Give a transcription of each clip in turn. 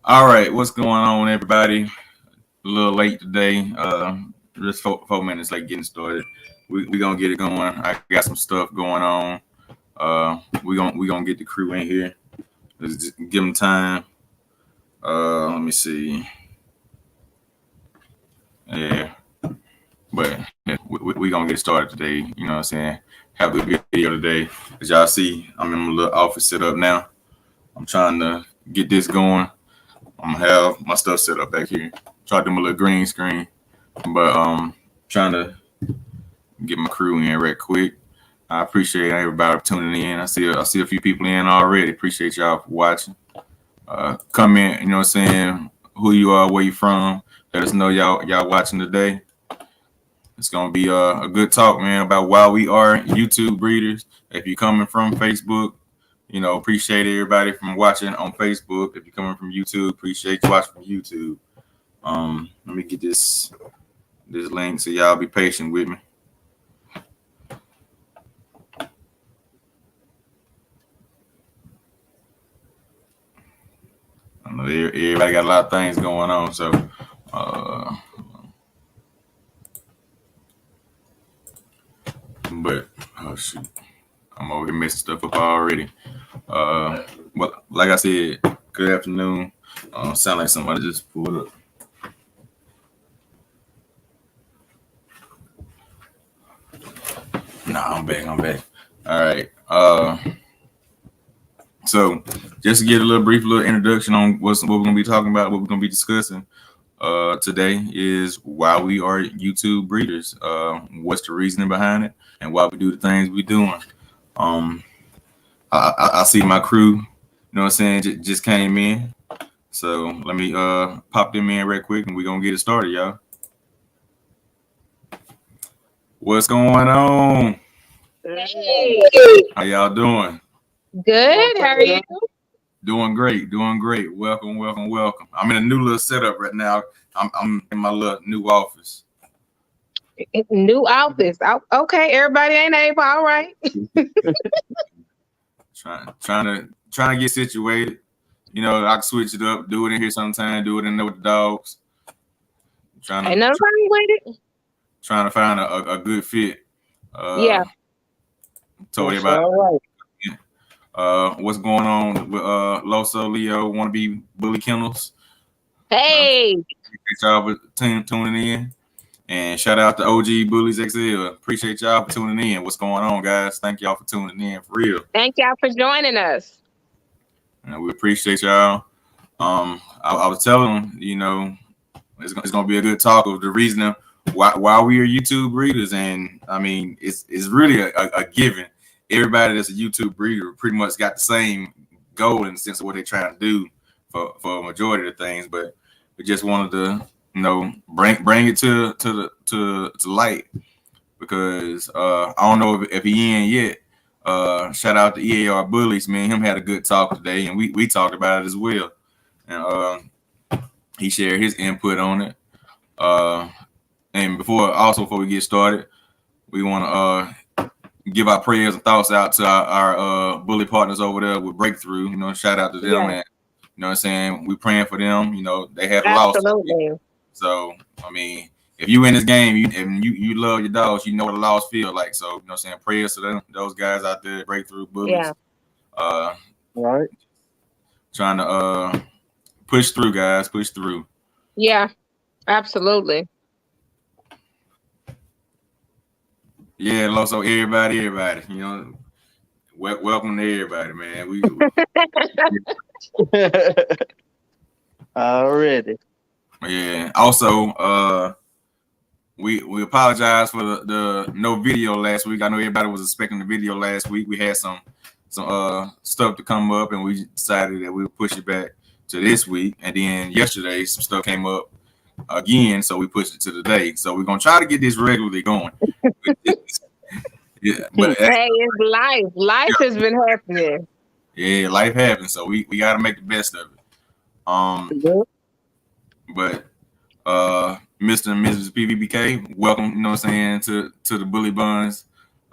All right, what's going on, everybody? A little late today. Just 4 minutes late getting started. We gonna get it going. I got some stuff going on. We gonna get the crew in here. Let's just give them time. Let me see. Yeah, but yeah, we gonna get started today. You know what I'm saying? Have a good video today. As y'all see, I'm in my little office set up now. I'm trying to get this going. I'm gonna have my stuff set up back here. Try to do my little green screen, but trying to get my crew in right quick. I appreciate everybody tuning in. I see a few people in already. Appreciate y'all for watching. Comment, you know what I'm saying, who you are, where you from. Let us know y'all watching today. It's gonna be a good talk, man, about why we are YouTube breeders. If you're coming from Facebook, you know, appreciate everybody from watching on Facebook. If you're coming from YouTube, appreciate you watching from YouTube. Let me get this link so y'all be patient with me. I know everybody got a lot of things going on, so but oh shoot, I'm over here messing stuff up already. Well, like I said, good afternoon. Sound like somebody just pulled up. Nah, I'm back. All right. So just to get a brief introduction on what we're gonna be talking about, what we're gonna be discussing today is why we are YouTube breeders. What's the reasoning behind it, and why we do the things we're doing. I see my crew, you know what I'm saying, just came in. So let me pop them in real quick and we're gonna get it started, y'all. What's going on? Hey. How y'all doing? Good. How are you? Doing great. Welcome. I'm in a new little setup right now. I'm in my little new office. New office. Okay, everybody ain't able. All right. Trying to get situated. You know, I can switch it up, do it in here sometime, do it in there with the dogs. Ain't nothing wrong with it. Trying to find a good fit. Yeah. Told everybody. What's going on with Loso Leo wannabe Bully Kennels? Hey. Appreciate y'all for tuning in. And shout out to OG Bullies XL. Appreciate y'all for tuning in. What's going on, guys? Thank y'all for tuning in, for real. Thank y'all for joining us. And we appreciate y'all. I was telling them, you know, it's gonna be a good talk of the reason why we are YouTube breeders, and I mean it's really a given. Everybody that's a YouTube breeder pretty much got the same goal in the sense of what they're trying to do for a majority of the things, but we just wanted to, you know, bring it to light because I don't know if he in yet. Shout out to EAR Bullies, man. Him had a good talk today, and we talked about it as well. And he shared his input on it. And before we get started, we want to give our prayers and thoughts out to our bully partners over there with Breakthrough. You know, shout out to them, and you know what I'm saying, we praying for them. You know, they have lost. So I mean, if you in this game, you love your dogs, you know what a loss feel like. So you know what I'm saying, prayers to them, those guys out there, Breakthrough Bullies. Yeah. Right. Trying to push through, guys. Push through. Yeah, absolutely. Yeah, Loso, everybody, you know, welcome to everybody, man. We already. Yeah. Also, we apologize for the no video last week. I know everybody was expecting the video last week. We had some stuff to come up, and we decided that we would push it back to this week. And then yesterday, some stuff came up again, so we pushed it to today. So we're gonna try to get this regularly going. Yeah, but hey, it's life. Life has been happening. Yeah, life happens, so we got to make the best of it. But Mr. and Mrs. PVBK, welcome. You know what I'm saying, to the Bully Buns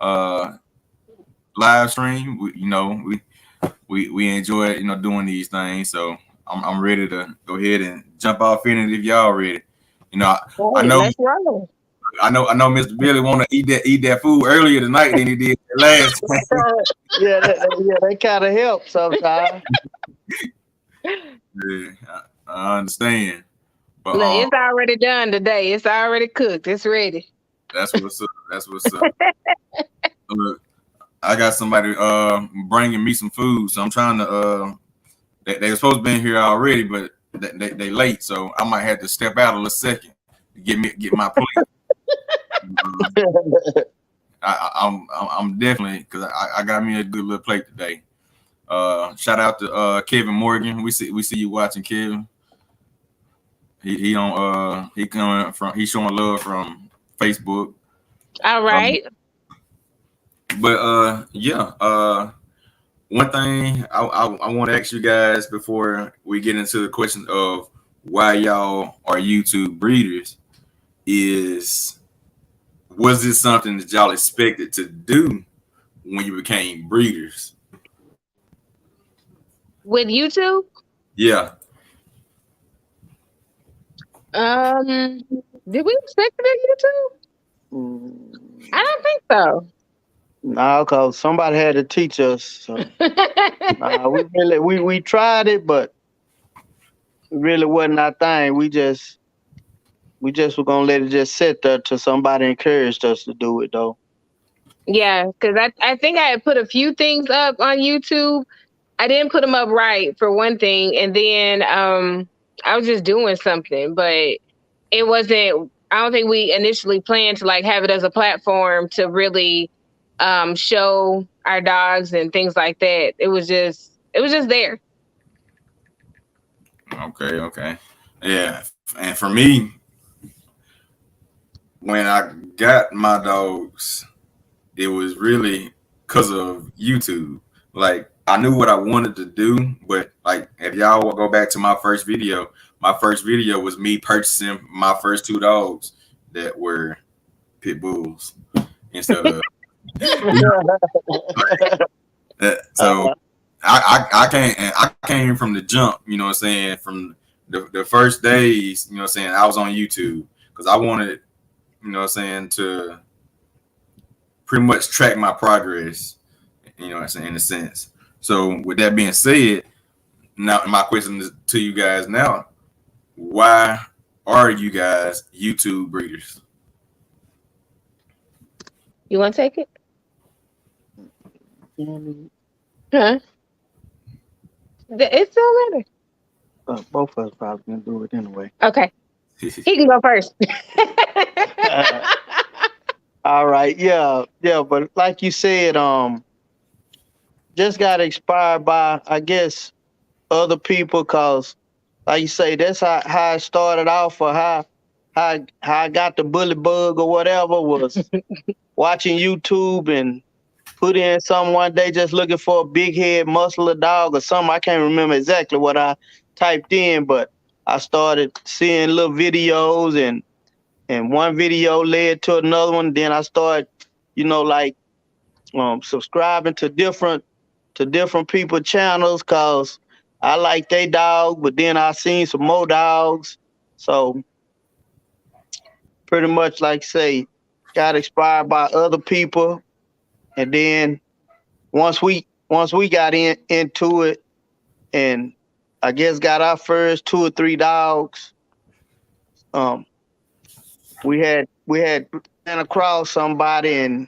live stream. We enjoy, you know, doing these things. So I'm ready to go ahead and jump off in it if y'all ready. You know, I Hey, know let's roll. I know Mr. Billy want to eat that food earlier tonight than he did last time. They kind of help sometimes. Yeah, I understand. But Look, it's already done today. It's already cooked. It's ready. that's what's up. That's what's up. Look, I got somebody bringing me some food, so I'm trying to they were supposed to be in here already, but they late, so I might have to step out a little second to get my plate. I'm definitely because I got me a good little plate today. Shout out to Kevin Morgan. We see you watching, Kevin. He he's showing love from Facebook. All right. But one thing I want to ask you guys before we get into the question of why y'all are YouTube breeders is, was this something that y'all expected to do when you became breeders? With YouTube? Yeah. Did we expect it at YouTube? I don't think so. No, because somebody had to teach us. So. We tried it, but it really wasn't our thing. We just were gonna let it just sit there till somebody encouraged us to do it, though. Yeah, because I think I had put a few things up on YouTube. I didn't put them up right for one thing, and then I was just doing something, but it wasn't. I don't think we initially planned to like have it as a platform to really show our dogs and things like that. It was just there. Okay. Yeah. And for me, when I got my dogs, it was really because of YouTube. Like, I knew what I wanted to do, but like, if y'all will go back to my first video was me purchasing my first two dogs that were pit bulls instead of. So I came from the jump, you know what I'm saying, from the first days, you know what I'm saying, I was on YouTube because I wanted, you know what I'm saying, to pretty much track my progress, you know what I'm saying, in a sense. So with that being said, now my question is to you guys now, why are you guys YouTube breeders? You want to take it? Huh? It's still matter. Both of us probably gonna do it anyway. Okay. He can go first. All right, yeah, but like you said, just got inspired by, I guess, other people, cause like you say, that's how I started off, or how I got the bully bug or whatever, was watching YouTube and put in some one day just looking for a big head muscular dog or something. I can't remember exactly what I typed in, but I started seeing little videos, and one video led to another one. Then I started, like subscribing to different people channels, cause I like they dog, but then I seen some more dogs. So pretty much, like say, got inspired by other people, and then once we got into it, and I guess got our first 2 or 3 dogs, we had ran across somebody, and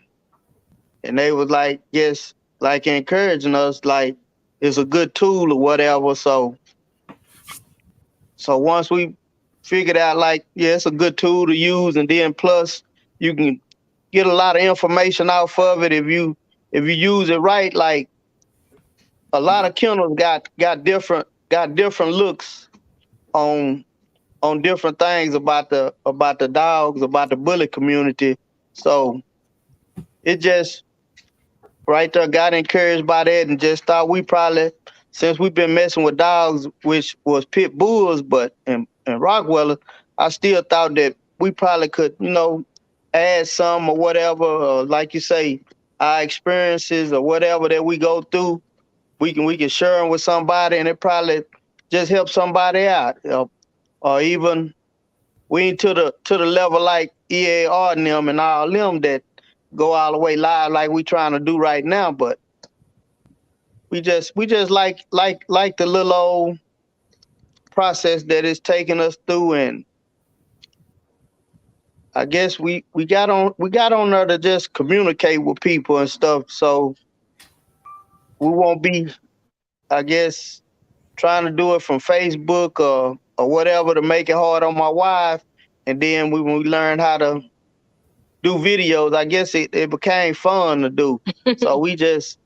they was like, just like encouraging us, like it's a good tool or whatever. So once we figured out, like, yeah, it's a good tool to use, and then plus you can get a lot of information off of it if you use it right. Like, a lot of kennels got different looks on different things about the dogs, about the bully community. So it just right there got encouraged by that, and just thought we probably, since we've been messing with dogs, which was pit bulls, but and Rottweiler, I still thought that we probably could, add some or whatever, like you say, our experiences or whatever that we go through, we can share them with somebody, and it probably just help somebody out, or even we ain't to the level like EAR and them and all them that go all the way live like we trying to do right now, but we just like the little old process that it's taking us through, and I guess we got on there to just communicate with people and stuff, so we won't be, I guess, trying to do it from Facebook or whatever to make it hard on my wife. And then when we learned how to do videos, I guess it became fun to do. So we just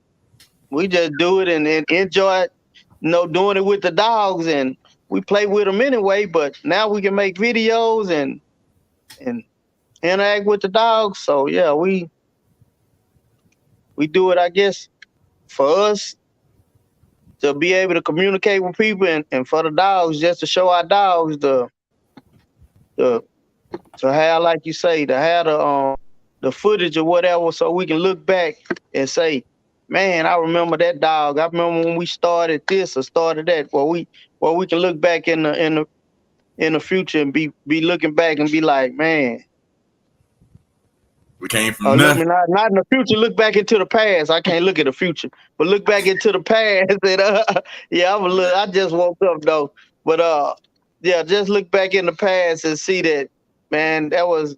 do it and enjoy it, doing it with the dogs, and we play with them anyway. But now we can make videos and interact with the dogs. So yeah, we do it, I guess, for us to be able to communicate with people, and for the dogs just to show our dogs the to have, like you say, to have the footage or whatever, so we can look back and say, man, I remember that dog. I remember when we started this or started that. Well, we can look back in the future and be looking back and be like, man, we came from look, nothing. not in the future. Look back into the past. I can't look at the future, but look back into the past. And yeah, I just woke up though, but yeah, just look back in the past and see that, man, that was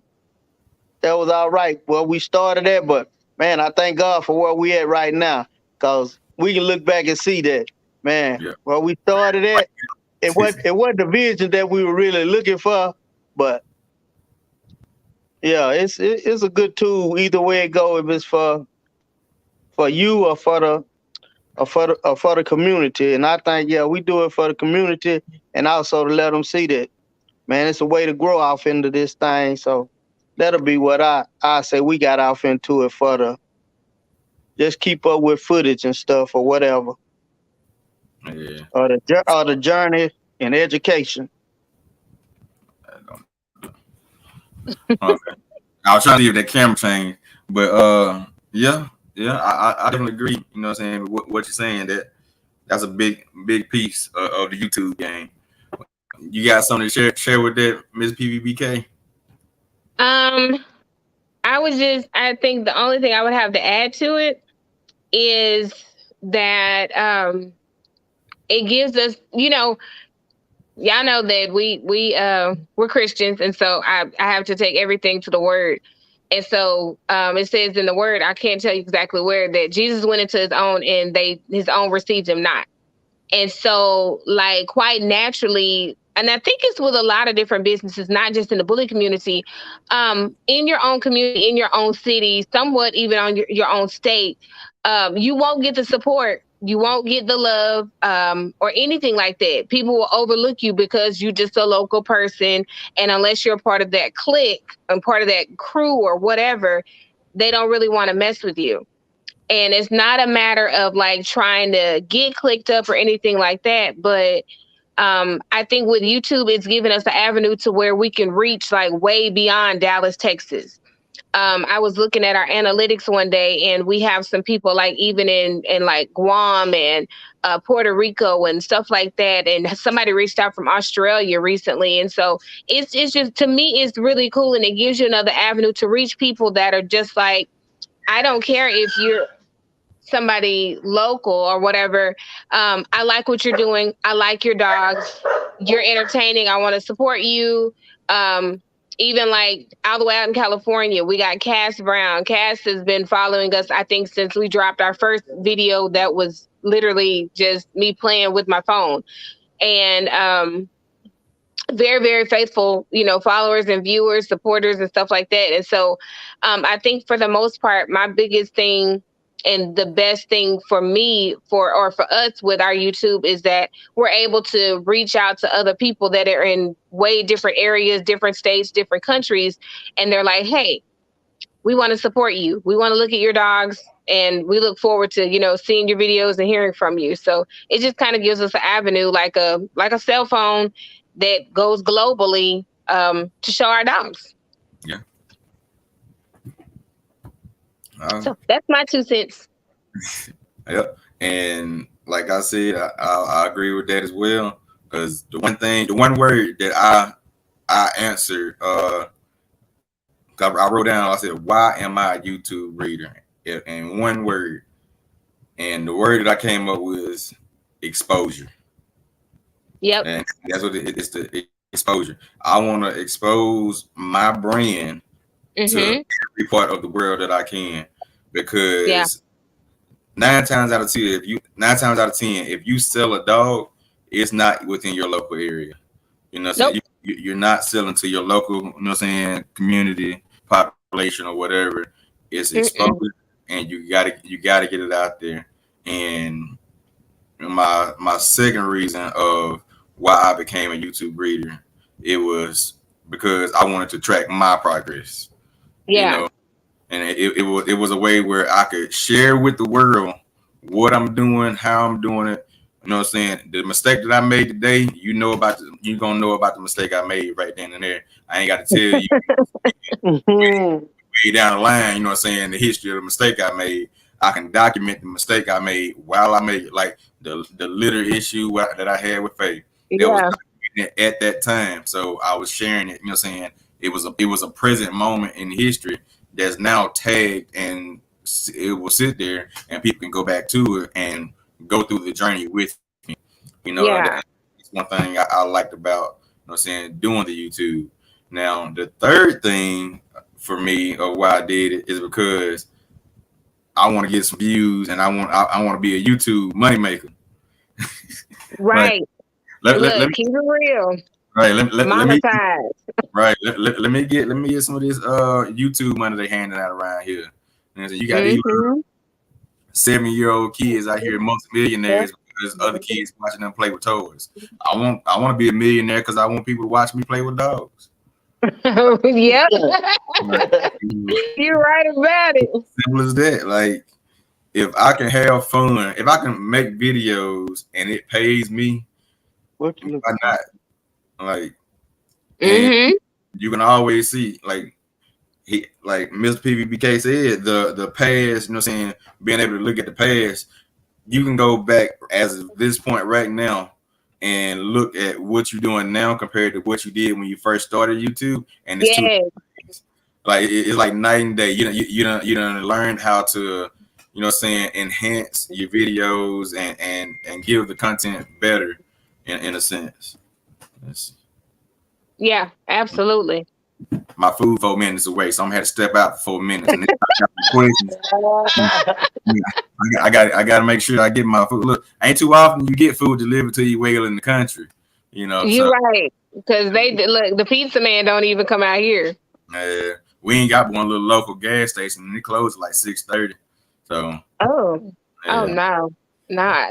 all right. Well, we started that, but man, I thank God for where we at right now, cause we can look back and see that, man. Yeah. Well, we started at it wasn't the vision that we were really looking for, but yeah, it's a good tool either way it go, if it's for you or for the community. And I think, yeah, we do it for the community, and also to let them see that, man, it's a way to grow off into this thing. So that'll be what I say we got off into it for, the just keep up with footage and stuff or whatever. Yeah. Or the journey and education. Okay. I was trying to see if that camera changed, but yeah, I definitely agree. You know what I'm saying? What you're saying, that's a big piece of the YouTube game. You got something to share with that, Ms. PVBK? I think the only thing I would have to add to it is that it gives us, y'all know that we're Christians, and so I have to take everything to the word. And so it says in the word, I can't tell you exactly where, that Jesus went into his own and his own received him not. And so, like, quite naturally, and I think it's with a lot of different businesses, not just in the bully community, in your own community, in your own city, somewhat even on your own state, you won't get the support. You won't get the love or anything like that. People will overlook you because you're just a local person. And unless you're a part of that clique and part of that crew or whatever, they don't really want to mess with you. And it's not a matter of like trying to get clicked up or anything like that. But I think with YouTube, it's given us an avenue to where we can reach like way beyond Dallas, Texas. I was looking at our analytics one day, and we have some people like even in like Guam and Puerto Rico and stuff like that. And somebody reached out from Australia recently. And so it's just, to me, it's really cool. And it gives you another avenue to reach people that are just like, I don't care if you're somebody local or whatever. I like what you're doing. I like your dogs. You're entertaining. I want to support you. Even like all the way out in California, we got Cass Brown. Cass has been following us, I think, since we dropped our first video that was literally just me playing with my phone. And very, very faithful, followers and viewers, supporters and stuff like that. And so I think for the most part, my biggest thing and the best thing for me for us with our YouTube is that we're able to reach out to other people that are in way different areas, different states, different countries. And they're like, hey, we want to support you. We want to look at your dogs, and we look forward to, seeing your videos and hearing from you. So it just kind of gives us an avenue, like a cell phone that goes globally to show our dogs. Yeah. So that's my 2 cents. Yep. And like I said, I agree with that as well. Because the one word that I answered, I wrote down. I said, "Why am I a YouTube reader?" In one word, and the word that I came up with is exposure. Yep. And that's what it's the exposure. I want to expose my brand to every part of the world that I can, because nine times out of ten, if you sell a dog, it's not within your local area. You know what I'm saying? You're not selling to your local, you know what I'm saying, community, population, or whatever. It's exposure, and you gotta get it out there. And my second reason of why I became a YouTube reader, it was because I wanted to track my progress. You know, and it was a way where I could share with the world what I'm doing, how I'm doing it. You know what I'm saying? The mistake that I made today, you're gonna know about the mistake I made right then and there. I ain't got to tell you way down the line, you know what I'm saying, the history of the mistake I made. I can document the mistake I made while I made it, like the litter issue that I had with Faye. That was at that time. So I was sharing it, you know what I'm saying? It was a present moment in history that's now tagged, and it will sit there and people can go back to it and go through the journey with me. You know, that's one thing I liked about, you know what I'm saying, doing the YouTube. Now, the third thing for me of why I did it is because I want to get some views, and I want to be a YouTube moneymaker. Right. Let keep it real. Right. Let me right. Let me get some of this YouTube money they handing out around here. And so you got these 7-year-old kids out here, multi-millionaires, because other kids watching them play with toys. I want to be a millionaire because I want people to watch me play with dogs. Yep. You're right about it. Simple as that. Like, if I can have fun, if I can make videos and it pays me, why not? Like, you can always see, like Mr. PVBK said, the past, you know what I'm saying, being able to look at the past, you can go back as of this point right now and look at what you're doing now compared to what you did when you first started YouTube, and it's it's like night and day. You done learned how to, you know what I'm saying, enhance your videos and give the content better in a sense. Yeah, absolutely. My food 4 minutes away, so I'm gonna have to step out for 4 minutes. And I got to make sure I get my food. Look, ain't too often you get food delivered to you well in the country. You know, you're right, because the pizza man don't even come out here. We ain't got one little local gas station, and it closed at like 6:30. So no,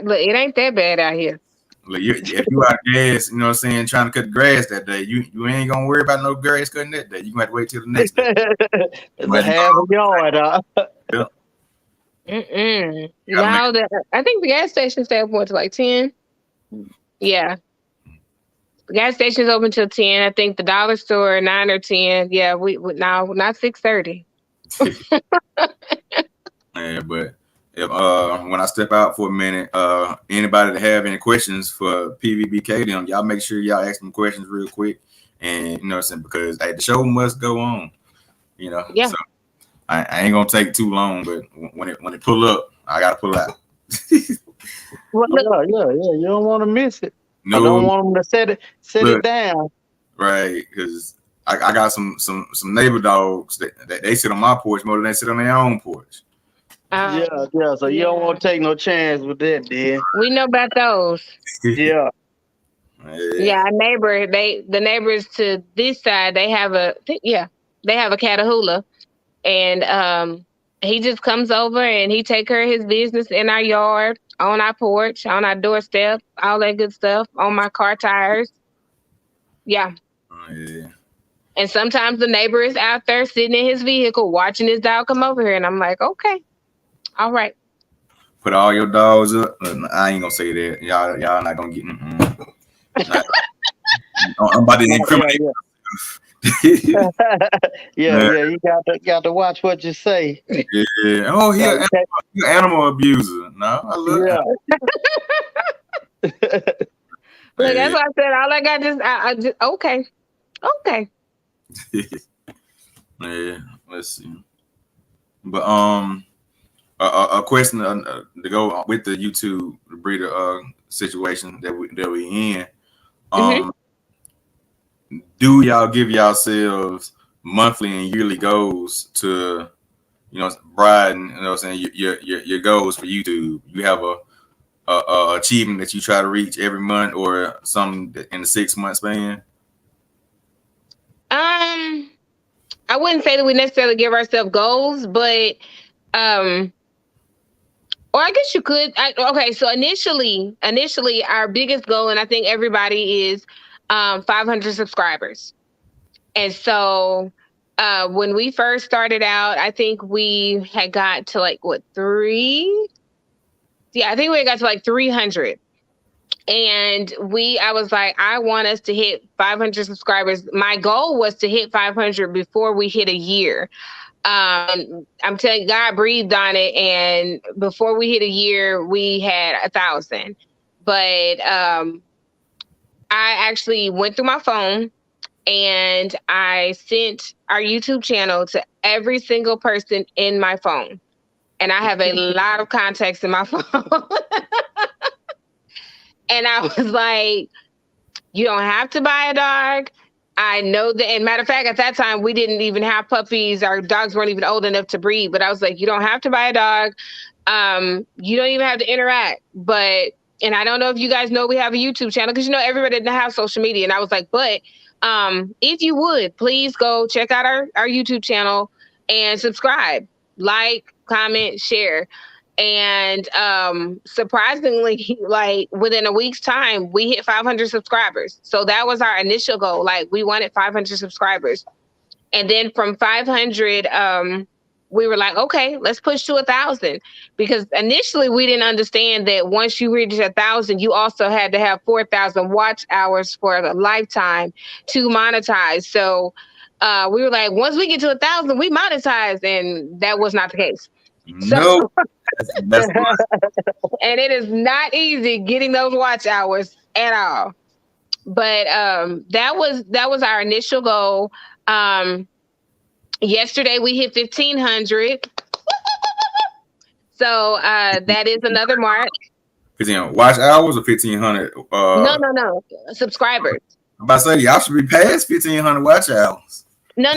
look, it ain't that bad out here. Look, if you out of gas, you know what I'm saying, trying to cut the grass that day, you ain't gonna worry about no grass cutting that day. You gonna have to wait till the next day. The half a yard, Now I think the gas station stay open to like 10. Yeah. The gas station's open till 10. I think the dollar store 9 or 10. Yeah, we now not 6:30. Yeah, but if when I step out for a minute, anybody that have any questions for PVBK, then y'all make sure y'all ask them questions real quick, and you know what I'm saying, because the show must go on. You know, so I ain't gonna take too long, but when it pull up, I gotta pull out. Yeah, you don't want to miss it. No, I don't want them to set it down. Right, because I got some neighbor dogs that they sit on my porch more than they sit on their own porch. Yeah. So you don't want to take no chance with that, then. We know about those. Yeah. Yeah, the neighbors to this side, they have a Catahoula, and he just comes over and he take care of his business in our yard, on our porch, on our doorstep, all that good stuff, on my car tires. Yeah. And sometimes the neighbor is out there sitting in his vehicle watching his dog come over here, and I'm like, okay, all right. Put all your dogs up. I ain't gonna say that. Y'all not gonna get. I'm about to incriminate. Yeah. You got to watch what you say. Yeah. Oh, he's an animal abuser. No, I love. Yeah. Look, that's what I said. All I got I just okay. Okay. Yeah, let's see. But a question to go with the YouTube breeder situation that we in. Mm-hmm. Do y'all give yourselves monthly and yearly goals to, broaden, saying your goals for YouTube? You have a achievement that you try to reach every month or something in the 6 month span? I wouldn't say that we necessarily give ourselves goals, but or I guess you could. Okay, so initially, our biggest goal, and I think everybody is 500 subscribers. And so when we first started out, I think we had got to like what, three? Yeah, I think we got to like 300. And I was like, I want us to hit 500 subscribers. My goal was to hit 500 before we hit a year. I'm telling you, God breathed on it, and before we hit a year, we had 1,000. But I actually went through my phone and I sent our YouTube channel to every single person in my phone. And I have a lot of contacts in my phone. And I was like, you don't have to buy a dog. I know that. And matter of fact, at that time, we didn't even have puppies. Our dogs weren't even old enough to breed. But I was like, you don't have to buy a dog. You don't even have to interact. And I don't know if you guys know we have a YouTube channel, because everybody didn't have social media. And I was like, but if you would, please go check out our YouTube channel and subscribe, like, comment, share. And surprisingly, like within a week's time, we hit 500 subscribers. So that was our initial goal. Like, we wanted 500 subscribers. And then from 500, we were like, okay, let's push to 1,000. Because initially we didn't understand that once you reach 1,000, you also had to have 4,000 watch hours for a lifetime to monetize. So we were like, once we get to 1,000, we monetize. And that was not the case. No, that's and it is not easy getting those watch hours at all. But that was our initial goal. Yesterday we hit 1,500. So that is another mark. 15 watch hours or 1,500? No. Subscribers. I'm about to say, y'all should be past 1,500 watch hours. No.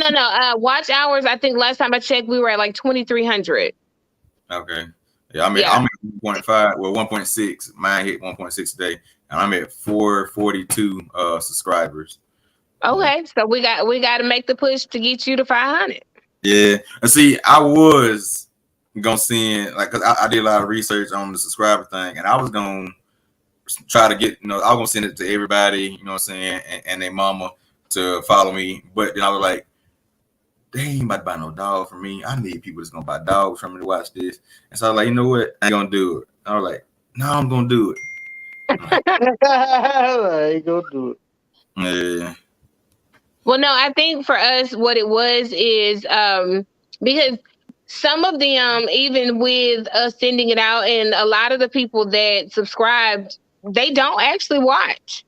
Watch hours, I think last time I checked, we were at like 2,300. Okay. Yeah, I'm at 1.5, well, 1.6. Mine hit 1.6 today, and I'm at 442 subscribers. Okay, so we got to make the push to get you to 500. Yeah, and see, I was gonna send, like, cause I did a lot of research on the subscriber thing, and I was gonna try to get, I was gonna send it to everybody, you know what I'm saying, and their mama to follow me, but then I was like, they ain't about to buy no dog from me. I need people that's gonna buy dogs from me to watch this. And so I was like, you know what? I ain't gonna do it. I was like, no, I'm gonna do it. I ain't gonna do it. Yeah. Well, no, I think for us, what it was is because some of them, even with us sending it out, and a lot of the people that subscribed, they don't actually watch.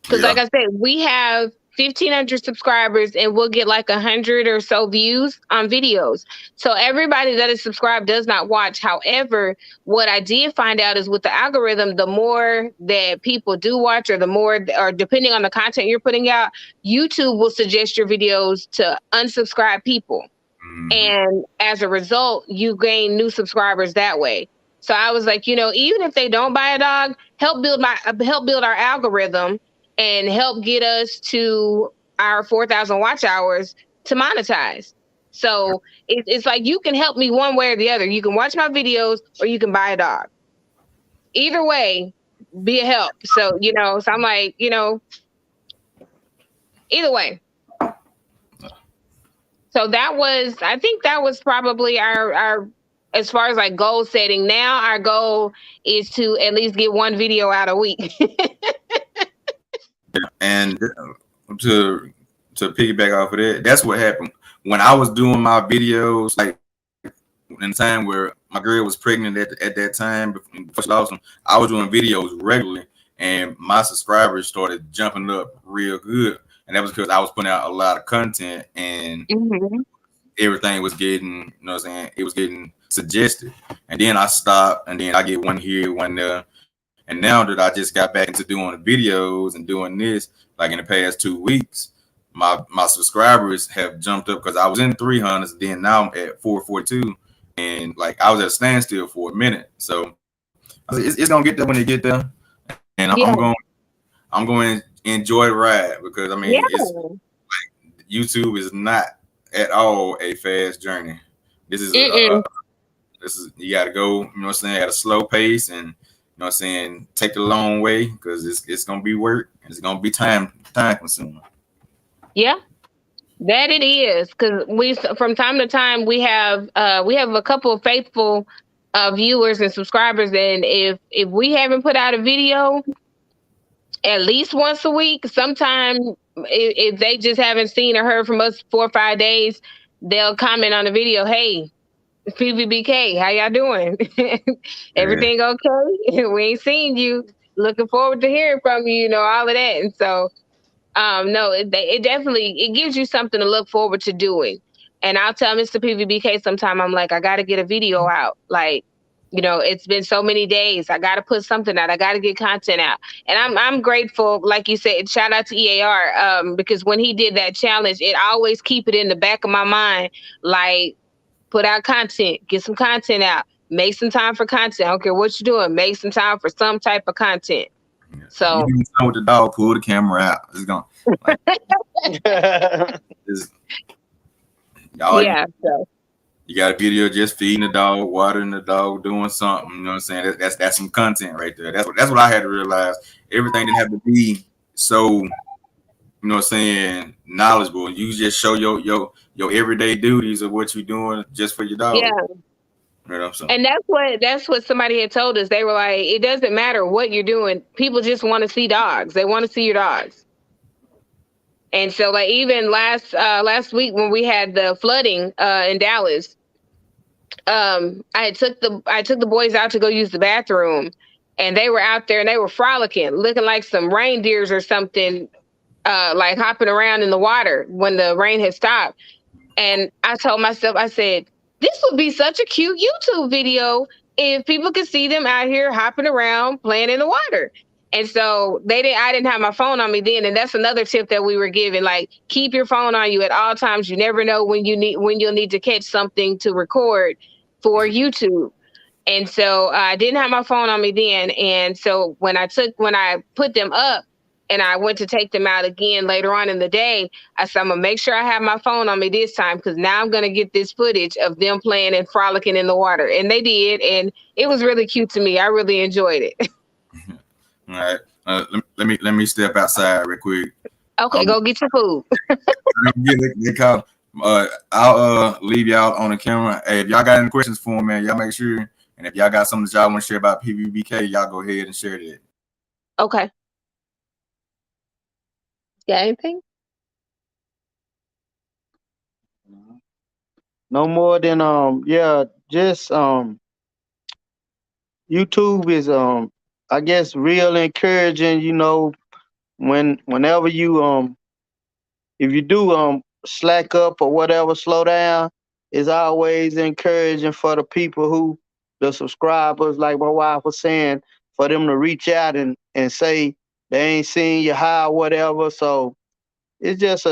Because like I said, we have 1,500 subscribers and we'll get like 100 or so views on videos. So everybody that is subscribed does not watch. However, what I did find out is with the algorithm, the more that people do watch, or the more, or depending on the content you're putting out, YouTube will suggest your videos to unsubscribe people. Mm-hmm. And as a result, you gain new subscribers that way. So I was like, even if they don't buy a dog, help build our algorithm and help get us to our 4,000 watch hours to monetize. So it's like, you can help me one way or the other. You can watch my videos or you can buy a dog. Either way, be a help. So, so I'm like, either way. So I think that was probably our as far as like goal setting. Now our goal is to at least get one video out a week. And to piggyback off of that, that's what happened when I was doing my videos, like in the time where my girl was pregnant at that time before she lost them. I was doing videos regularly, and my subscribers started jumping up real good. And that was because I was putting out a lot of content, and Mm-hmm. everything was getting, you know what I'm saying, it was getting suggested. And then I stopped, and then I get one here, one there. And now that I just got back into doing the videos and doing this, like in the past 2 weeks, my subscribers have jumped up because I was in 300s, then now I'm at 442, and like I was at a standstill for a minute. So I said, it's gonna get there when it get there, and Yeah. I'm going to enjoy the ride, because I mean, Yeah. it's YouTube is not at all a fast journey. This is Mm-mm. this is, you got to go, you know what I'm saying, at a slow pace, and you know what I'm saying, take the long way, because it's gonna be work, and it's gonna be time consuming. Yeah. That it is, because we from time to time we have a couple of faithful viewers and subscribers, and if we haven't put out a video at least once a week, sometime if they just haven't seen or heard from us 4 or 5 days, they'll comment on the video. Hey, PVBK, how y'all doing? Yeah, Everything okay? We ain't seen you. Looking forward to hearing from you. You know all of that, and so no, it definitely it gives you something to look forward to doing. And I'll tell Mr. PVBK sometime, I'm like, I got to get a video out. Like, it's been so many days. I got to put something out. I got to get content out. And I'm grateful, like you said. Shout out to EAR, because when he did that challenge, it always keep it in the back of my mind. Like, put out content, get some content out, make some time for content. I don't care what you're doing, make some time for some type of content. yeah. You So do something with the dog, pull the camera out. It's gonna, like, it's, y'all, yeah, so you got a video just feeding the dog, watering the dog, doing something. You know what I'm saying? That's some content right there. That's what I had to realize. Everything didn't have to be so, you know what I'm saying, knowledgeable. You just show your everyday duties of what you're doing just for your dog. yeah. You know, so And that's what somebody had told us. They were like, it doesn't matter what you're doing. People just want to see dogs. They want to see your dogs. And so like even last week when we had the flooding in Dallas, I took the boys out to go use the bathroom, and they were out there and they were frolicking, looking like some reindeers or something, like hopping around in the water when the rain had stopped. And I told myself, I said, this would be such a cute YouTube video if people could see them out here hopping around, playing in the water. And so I didn't have my phone on me then. And that's another tip that we were given. Like, keep your phone on you at all times. You never know when you'll need to catch something to record for YouTube. And so I didn't have my phone on me then. And so when I put them up and I went to take them out again later on in the day, I said, I'm going to make sure I have my phone on me this time, because now I'm going to get this footage of them playing and frolicking in the water. And they did. And it was really cute to me. I really enjoyed it. all right. Let me step outside real quick. Okay, Um, go get your food. I'll leave y'all on the camera. Hey, if y'all got any questions for me, man, y'all make sure. And if y'all got something that y'all want to share about PVBK, y'all go ahead and share that. Okay. Got anything? No more than just YouTube is I guess real encouraging, whenever you if you do slack up or whatever, slow down, is always encouraging for the people the subscribers, like my wife was saying, for them to reach out and say they ain't seen you high or whatever. So it's just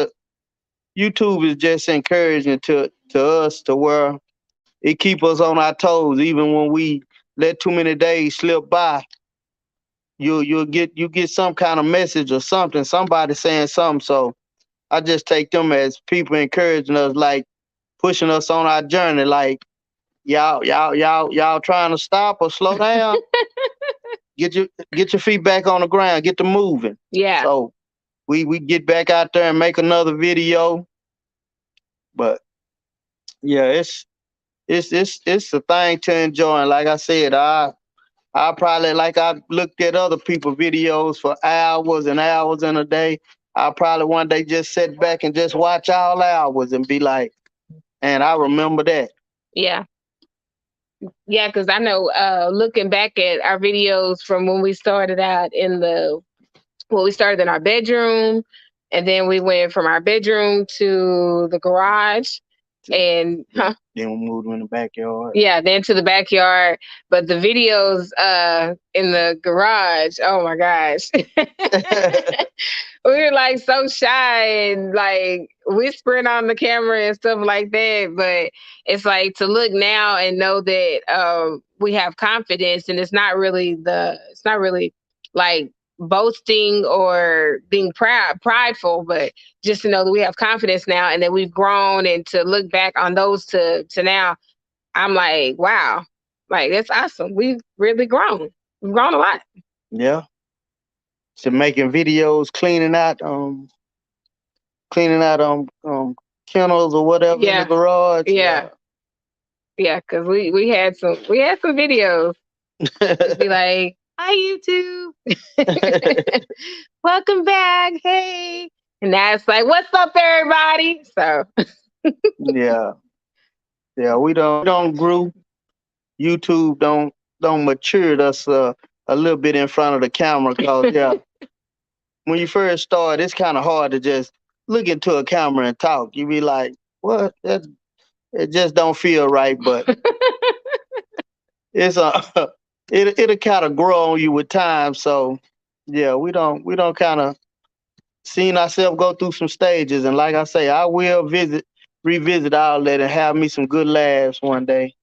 YouTube is just encouraging to us, to where it keep us on our toes. Even when we let too many days slip by, you get some kind of message or something, somebody saying something. So I just take them as people encouraging us, like pushing us on our journey. Like, y'all trying to stop or slow down. Get your feet back on the ground. Get to moving. Yeah. So we get back out there and make another video. But yeah, it's a thing to enjoy. And like I said, I probably, like, I looked at other people's videos for hours and hours in a day. I probably one day just sit back and just watch all hours and be like, and I remember that. Yeah. Yeah, because I know looking back at our videos from when we started out we started in our bedroom, and then we went from our bedroom to the garage, and then we moved in the backyard. Yeah, then to the backyard. But the videos in the garage, oh my gosh. We were like so shy and like whispering on the camera and stuff like that. But it's like to look now and know that we have confidence, and it's not really like boasting or being prideful, but just to know that we have confidence now and that we've grown, and to look back on those to now, I'm like, wow, like that's awesome. We've really grown. We've grown a lot. Yeah. So making videos, cleaning out kennels or whatever in the garage. Yeah. Yeah, because we had some videos. It'd be like, hi YouTube. Welcome back. Hey. And now it's like, what's up, everybody? So yeah. Yeah, we don't grew. YouTube don't matured us a little bit in front of the camera, cause yeah, when you first start, it's kind of hard to just look into a camera and talk. You be like, what? It just don't feel right. But it's it'll kind of grow on you with time. So yeah, we don't kind of seen ourselves go through some stages. And like I say, I will revisit all that and have me some good laughs one day.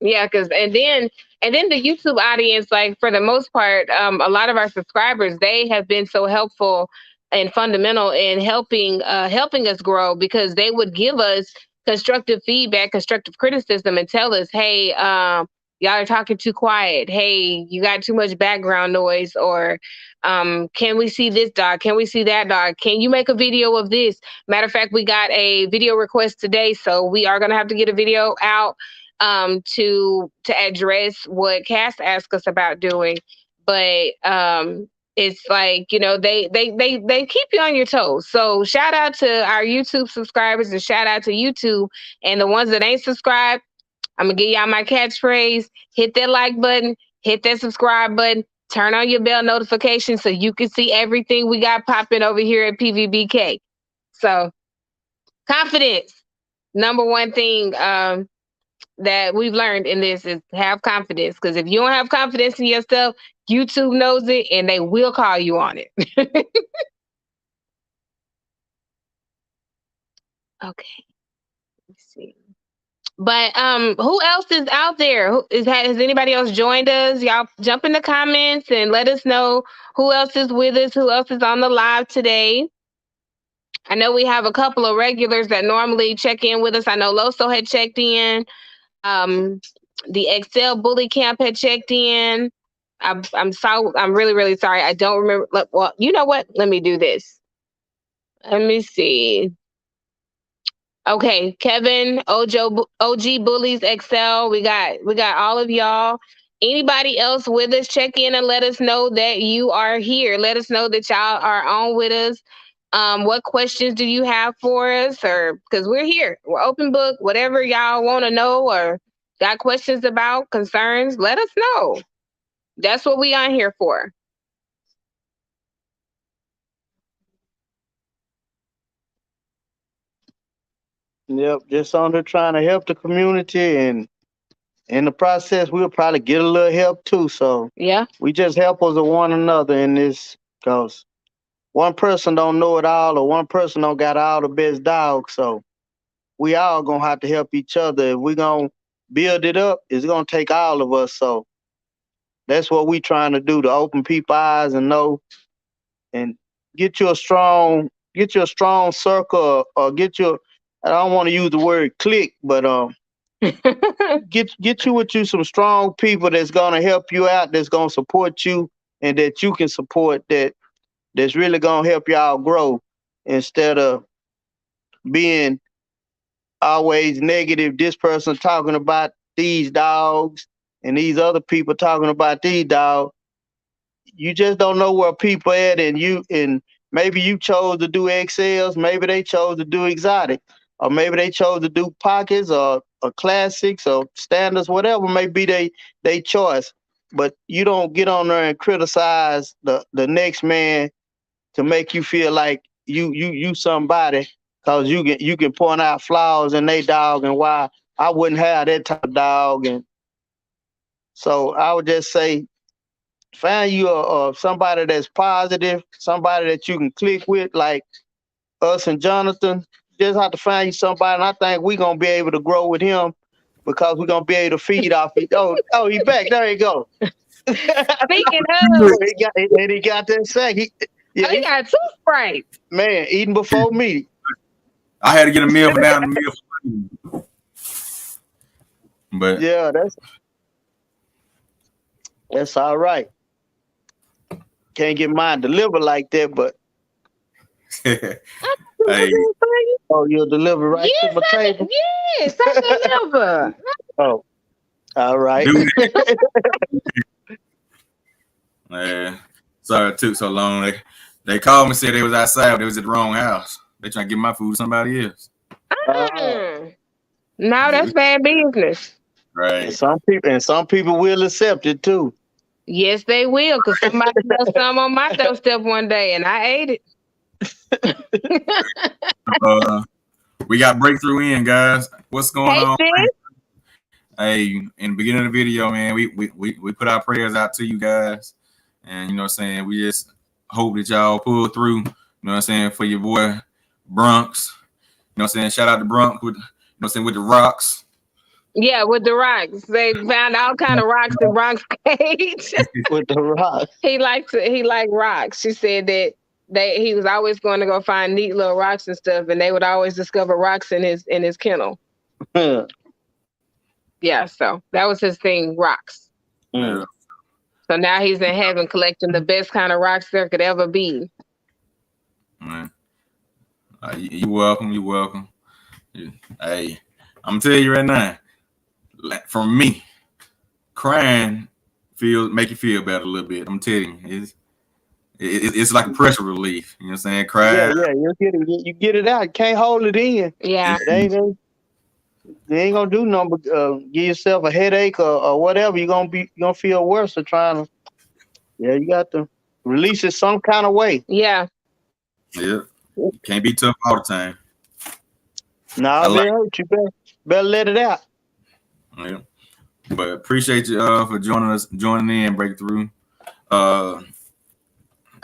yeah, because and then the YouTube audience, like for the most part, a lot of our subscribers, they have been so helpful and fundamental in helping us grow, because they would give us constructive feedback, constructive criticism, and tell us, hey, y'all are talking too quiet. Hey, you got too much background noise, or can we see this dog? Can we see that dog? Can you make a video of this? Matter of fact, we got a video request today, so we are gonna have to get a video out to address what Cass asked us about doing. But it's like, you know, they keep you on your toes. So shout out to our YouTube subscribers, and shout out to YouTube, and the ones that ain't subscribed, I'm gonna give y'all my catchphrase: hit that like button, hit that subscribe button, turn on your bell notification so you can see everything we got popping over here at PVBK. So confidence, number one thing that we've learned in this is have confidence. Because if you don't have confidence in yourself, YouTube knows it and they will call you on it. Okay. Let's see. But who else is out there? Has anybody else joined us? Y'all jump in the comments and let us know who else is with us, who else is on the live today. I know we have a couple of regulars that normally check in with us. I know Loso had checked in. The Excel Bully Camp had checked in. I'm really, really sorry. I don't remember. Well, you know what? Let me do this. Let me see. Okay, Kevin, OG Bullies Excel. We got all of y'all. Anybody else with us, check in and let us know that you are here. Let us know that y'all are on with us. What questions do you have for us? Or because we're here, we're open book. Whatever y'all want to know or got questions about, concerns, let us know. That's what we on here for. Yep, just on there trying to help the community, and in the process, we'll probably get a little help too. So yeah, we just help us with one another in this, because one person don't know it all, or one person don't got all the best dogs. So we all gonna have to help each other. If we gonna build it up, it's gonna take all of us. So that's what we trying to do, to open people's eyes and know, and get you a strong circle, or get your, I don't want to use the word click, but get you with you some strong people that's gonna help you out, that's gonna support you, and that you can support, that's really gonna help y'all grow, instead of being always negative. This person talking about these dogs and these other people talking about these dogs. You just don't know where people at, and maybe you chose to do XLs, maybe they chose to do exotic. or maybe they chose to do pockets or classics or standards, whatever may be they choice. But you don't get on there and criticize the next man to make you feel like you somebody, cause you can point out flaws in they dog and why I wouldn't have that type of dog. And so I would just say find you somebody that's positive, somebody that you can click with, like us and Jonathan. Just have to find you somebody, and I think we're gonna be able to grow with him because we're gonna be able to feed off it. Oh, he back. There you go. Speaking of, He got that sack. he got two Sprites. Man, eating before me. I had to get a meal for down the meal for me. But yeah, that's all right. Can't get mine delivered like that, but hey. Oh, you'll deliver right to my table? Yes, I deliver. Oh, all right. Man, sorry it took so long. They called me and said they was outside, but they was at the wrong house. They trying to get my food to somebody else. No, that's bad business. Right. And some people will accept it too. Yes, they will, because somebody left some on my doorstep one day and I ate it. We got breakthrough in, guys. What's going on? Sis. Hey, in the beginning of the video, man, we put our prayers out to you guys. And you know what I'm saying, we just hope that y'all pull through, you know what I'm saying, for your boy Bronx. You know what I'm saying? Shout out to Bronx with, you know what I'm saying, with the rocks. Yeah, with the rocks. They found all kind of rocks in Bronx cage. With the rocks. He liked rocks. She said that he was always going to go find neat little rocks and stuff, and they would always discover rocks in his kennel. Yeah, so that was his thing, rocks. Yeah. So now he's in heaven collecting the best kind of rocks there could ever be. Man. You welcome. You welcome. Hey, I'm telling you right now, from me, crying make you feel better a little bit. I'm telling you, it's like a pressure relief. You know what I'm saying? Cry. Yeah, you get it out. You can't hold it in. Yeah. They ain't gonna do nothing but give yourself a headache or whatever. You're gonna feel worse for trying to. Yeah, you got to release it some kind of way. Yeah. Yeah. You can't be tough all the time. No, it hurt you. Better let it out. Yeah. But appreciate you for joining in Breakthrough. I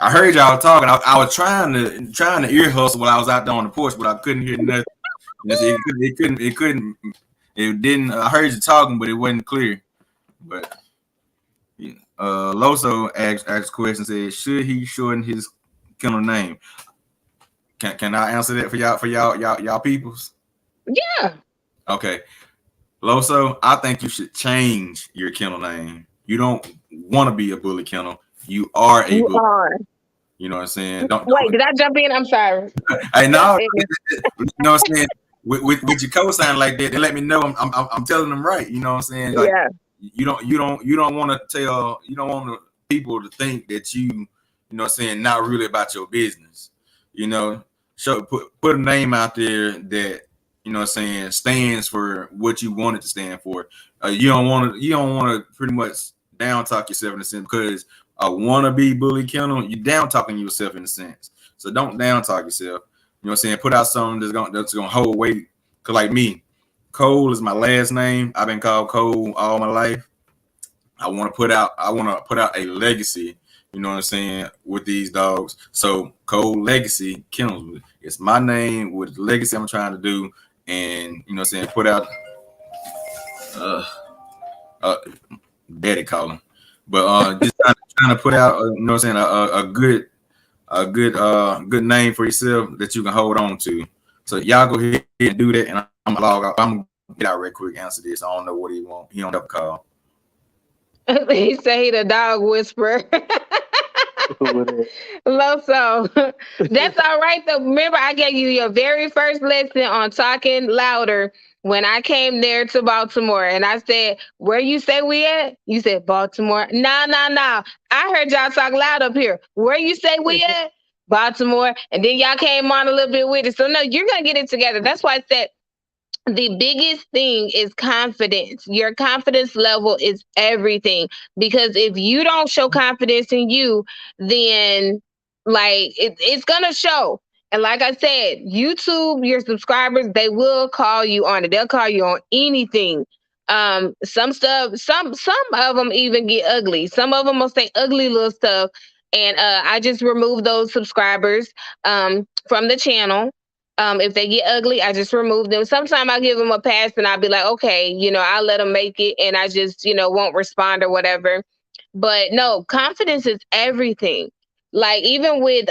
heard y'all talking. I was trying to ear hustle while I was out there on the porch, but I couldn't hear nothing. It couldn't. It didn't. I heard you talking, but it wasn't clear. But Loso asked a question. Said, should he shorten his kennel name? Can I answer that for y'all peoples? Yeah. Okay. Loso, I think you should change your kennel name. You don't want to be a bully kennel. You are a bully. Are. You know what I'm saying? Wait, did I jump in? I'm sorry. I know. You know what I'm saying? With your co-sign like that, they let me know I'm telling them right. You know what I'm saying? Like, yeah. You don't want the people to think that you know what I'm saying, not really about your business. You know, put a name out there that, you know what I'm saying, stands for what you want it to stand for. You don't want to pretty much down talk yourself in a sense, because a wannabe bully kennel, you down talking yourself in a sense. So don't down talk yourself. You know what I'm saying? Put out something that's gonna hold weight. Cause like me, Cole is my last name. I've been called Cole all my life. I want to put out a legacy. You know what I'm saying, with these dogs. So Cole Legacy Kennels. It's my name with the legacy I'm trying to do, and you know what I'm saying, put out daddy calling. But just trying to put out you know what I'm saying, a good name for yourself that you can hold on to. So y'all go ahead and do that, and I'm gonna log out. I'm gonna get out real quick, answer this. I don't know what he want. He don't have a call. He say he the dog whisperer. Loso, that's all right though. Remember, I gave you your very first lesson on talking louder when I came there to Baltimore, and I said, "Where you say we at?" You said Baltimore. No. I heard y'all talk loud up here. Where you say we at? Baltimore, and then y'all came on a little bit with it. So no, you're gonna get it together. That's why I said the biggest thing is confidence. Your confidence level is everything. Because if you don't show confidence in you, then like it's gonna show. And like I said, YouTube, your subscribers, they will call you on it. They'll call you on anything. Some stuff, some of them even get ugly. Some of them will say ugly little stuff. And I just remove those subscribers from the channel. If they get ugly, I just remove them. Sometimes I give them a pass and I'll be like, okay, I'll let them make it and I just, won't respond or whatever. But no, confidence is everything. Like even with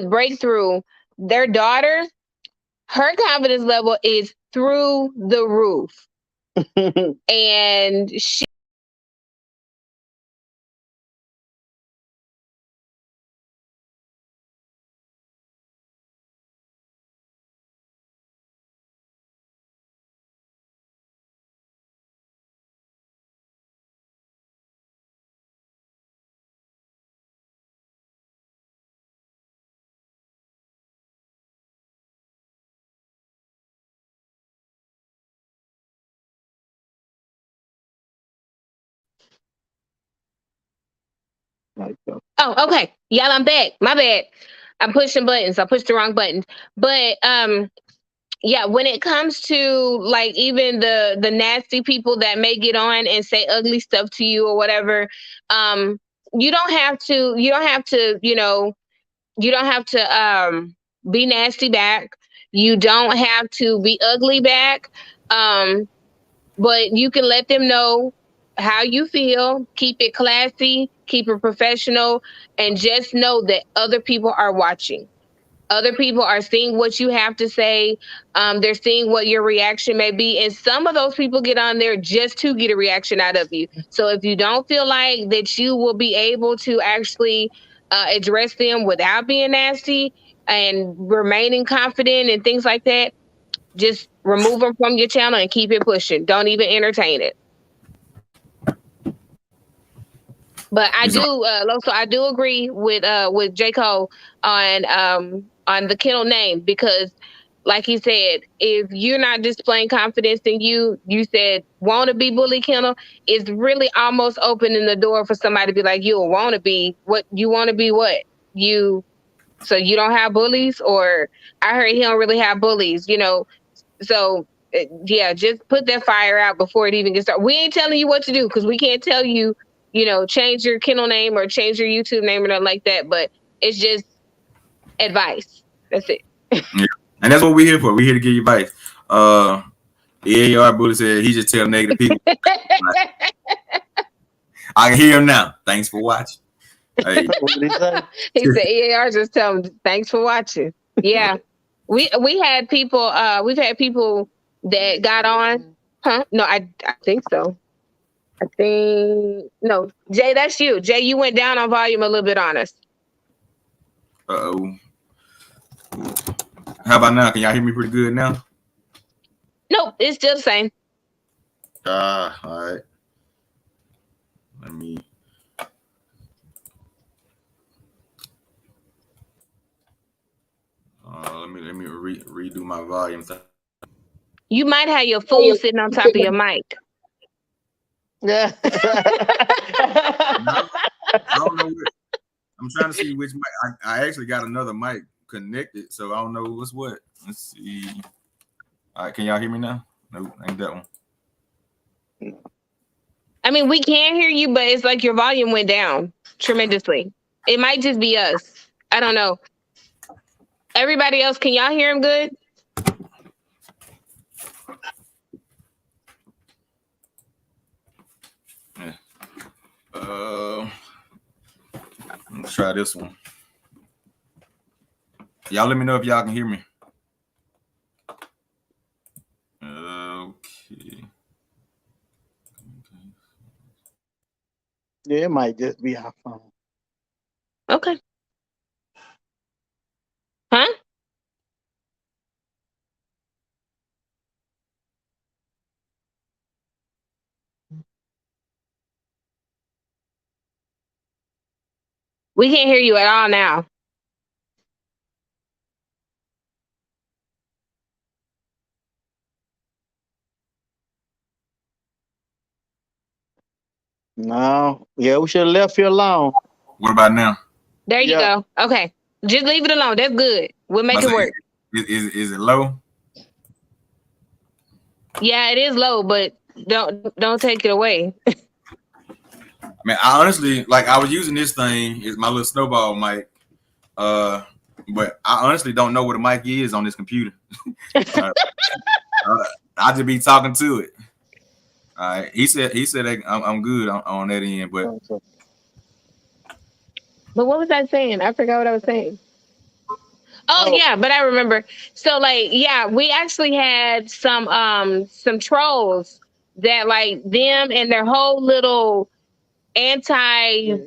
Breakthrough, their daughter, her confidence level is through the roof. And she Oh, okay. Y'all, I'm back. My bad. I'm pushing buttons. I pushed the wrong buttons. But yeah, when it comes to like even the nasty people that may get on and say ugly stuff to you or whatever, um you don't have to be nasty back. You don't have to be ugly back. Um but you can let them know how you feel, keep it classy, keep it professional, and just know that other people are watching. Other people are seeing what you have to say. They're seeing what your reaction may be. And some of those people get on there just to get a reaction out of you. So if you don't feel like that you will be able to actually address them without being nasty and remaining confident and things like that, just remove them from your channel and keep it pushing. Don't even entertain it. But I do, Loso, I do agree with J. Cole on the kennel name because, like he said, if you're not displaying confidence in you said want to be bully kennel is really almost opening the door for somebody to be like you want to be what you want to be what you so you don't have bullies or I heard he don't really have bullies, so yeah, just put that fire out before it even gets started. We ain't telling you what to do because we can't tell you, change your kennel name or change your YouTube name or nothing like that. But it's just advice. That's it. Yeah. And that's what we're here for. We're here to give you advice. The AAR bully said he just tell negative people. I can hear him now. Thanks for watching. Hey. He said EAR just tell him thanks for watching. Yeah. We had people we've had people that got on. Huh? No, I think so. I think no. Jay, that's you. Jay, you went down on volume a little bit on us. Uh-oh. How about now? Can y'all hear me pretty good now? Nope, it's still the same. All right. Let me redo my volume. You might have your phone sitting on top of your mic. Yeah. I don't know. I'm trying to see which mic. I actually got another mic connected, so I don't know what's what. Let's see. All right, can y'all hear me now? No, ain't that one. I mean, we can hear you, but it's like your volume went down tremendously. It might just be us. I don't know. Everybody else, can y'all hear him good? Yeah. Let's try this one. Y'all let me know if y'all can hear me. Okay. Yeah, it might just be our phone. Okay. Huh? We can't hear you at all now. No, yeah, we should have left you alone. What about now? There you Yeah. go. Okay. Just leave it alone. That's good. We'll make I it say, work. is it low? Yeah, it is low, but don't take it away. I mean, I honestly like I was using this thing is my little snowball mic, uh, but I honestly don't know what a mic is on this computer. uh, I just be talking to it. All right, he said that I'm good on that end, but But what was I saying? I forgot what I was saying. Oh Oh, yeah, but I remember. So like yeah, we actually had some trolls that like them and their whole little anti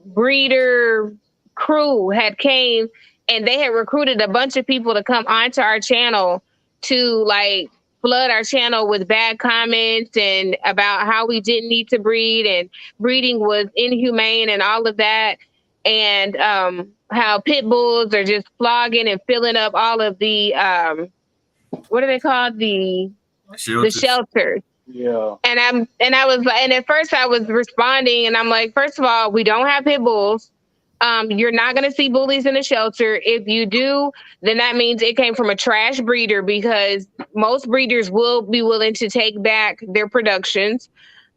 breeder crew had came and they had recruited a bunch of people to come onto our channel to like flood our channel with bad comments and about how we didn't need to breed and breeding was inhumane and all of that, and how pit bulls are just flogging and filling up all of the what are they called, the shelters. shelters. yeah. And I was like, and at first I was responding, and I'm like, first of all, we don't have pit bulls. You're not going to see bullies in the shelter. If you do, then that means it came from a trash breeder, because most breeders will be willing to take back their productions.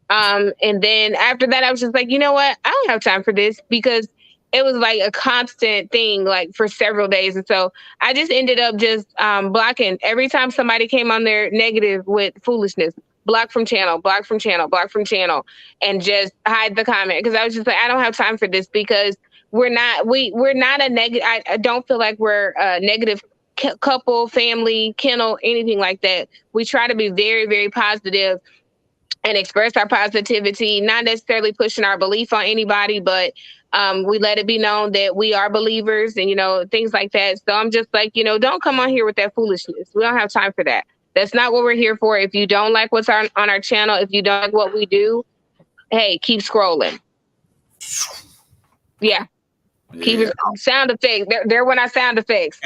And then after that, I was just like, you know what? I don't have time for this, because it was like a constant thing, like for several days. And so I just ended up just blocking every time somebody came on there negative with foolishness. Block from channel, block from channel, block from channel, and just hide the comment, because I was just like, I don't have time for this, because we're not a negative. I don't feel like we're a negative couple, family, kennel, anything like that. We try to be very, very positive and express our positivity, not necessarily pushing our belief on anybody, but we let it be known that we are believers and, things like that. So I'm just like, don't come on here with that foolishness. We don't have time for that. That's not what we're here for. If you don't like what's on our channel, if you don't like what we do, hey, keep scrolling. Yeah. Keep it sound effects. There went our sound effects.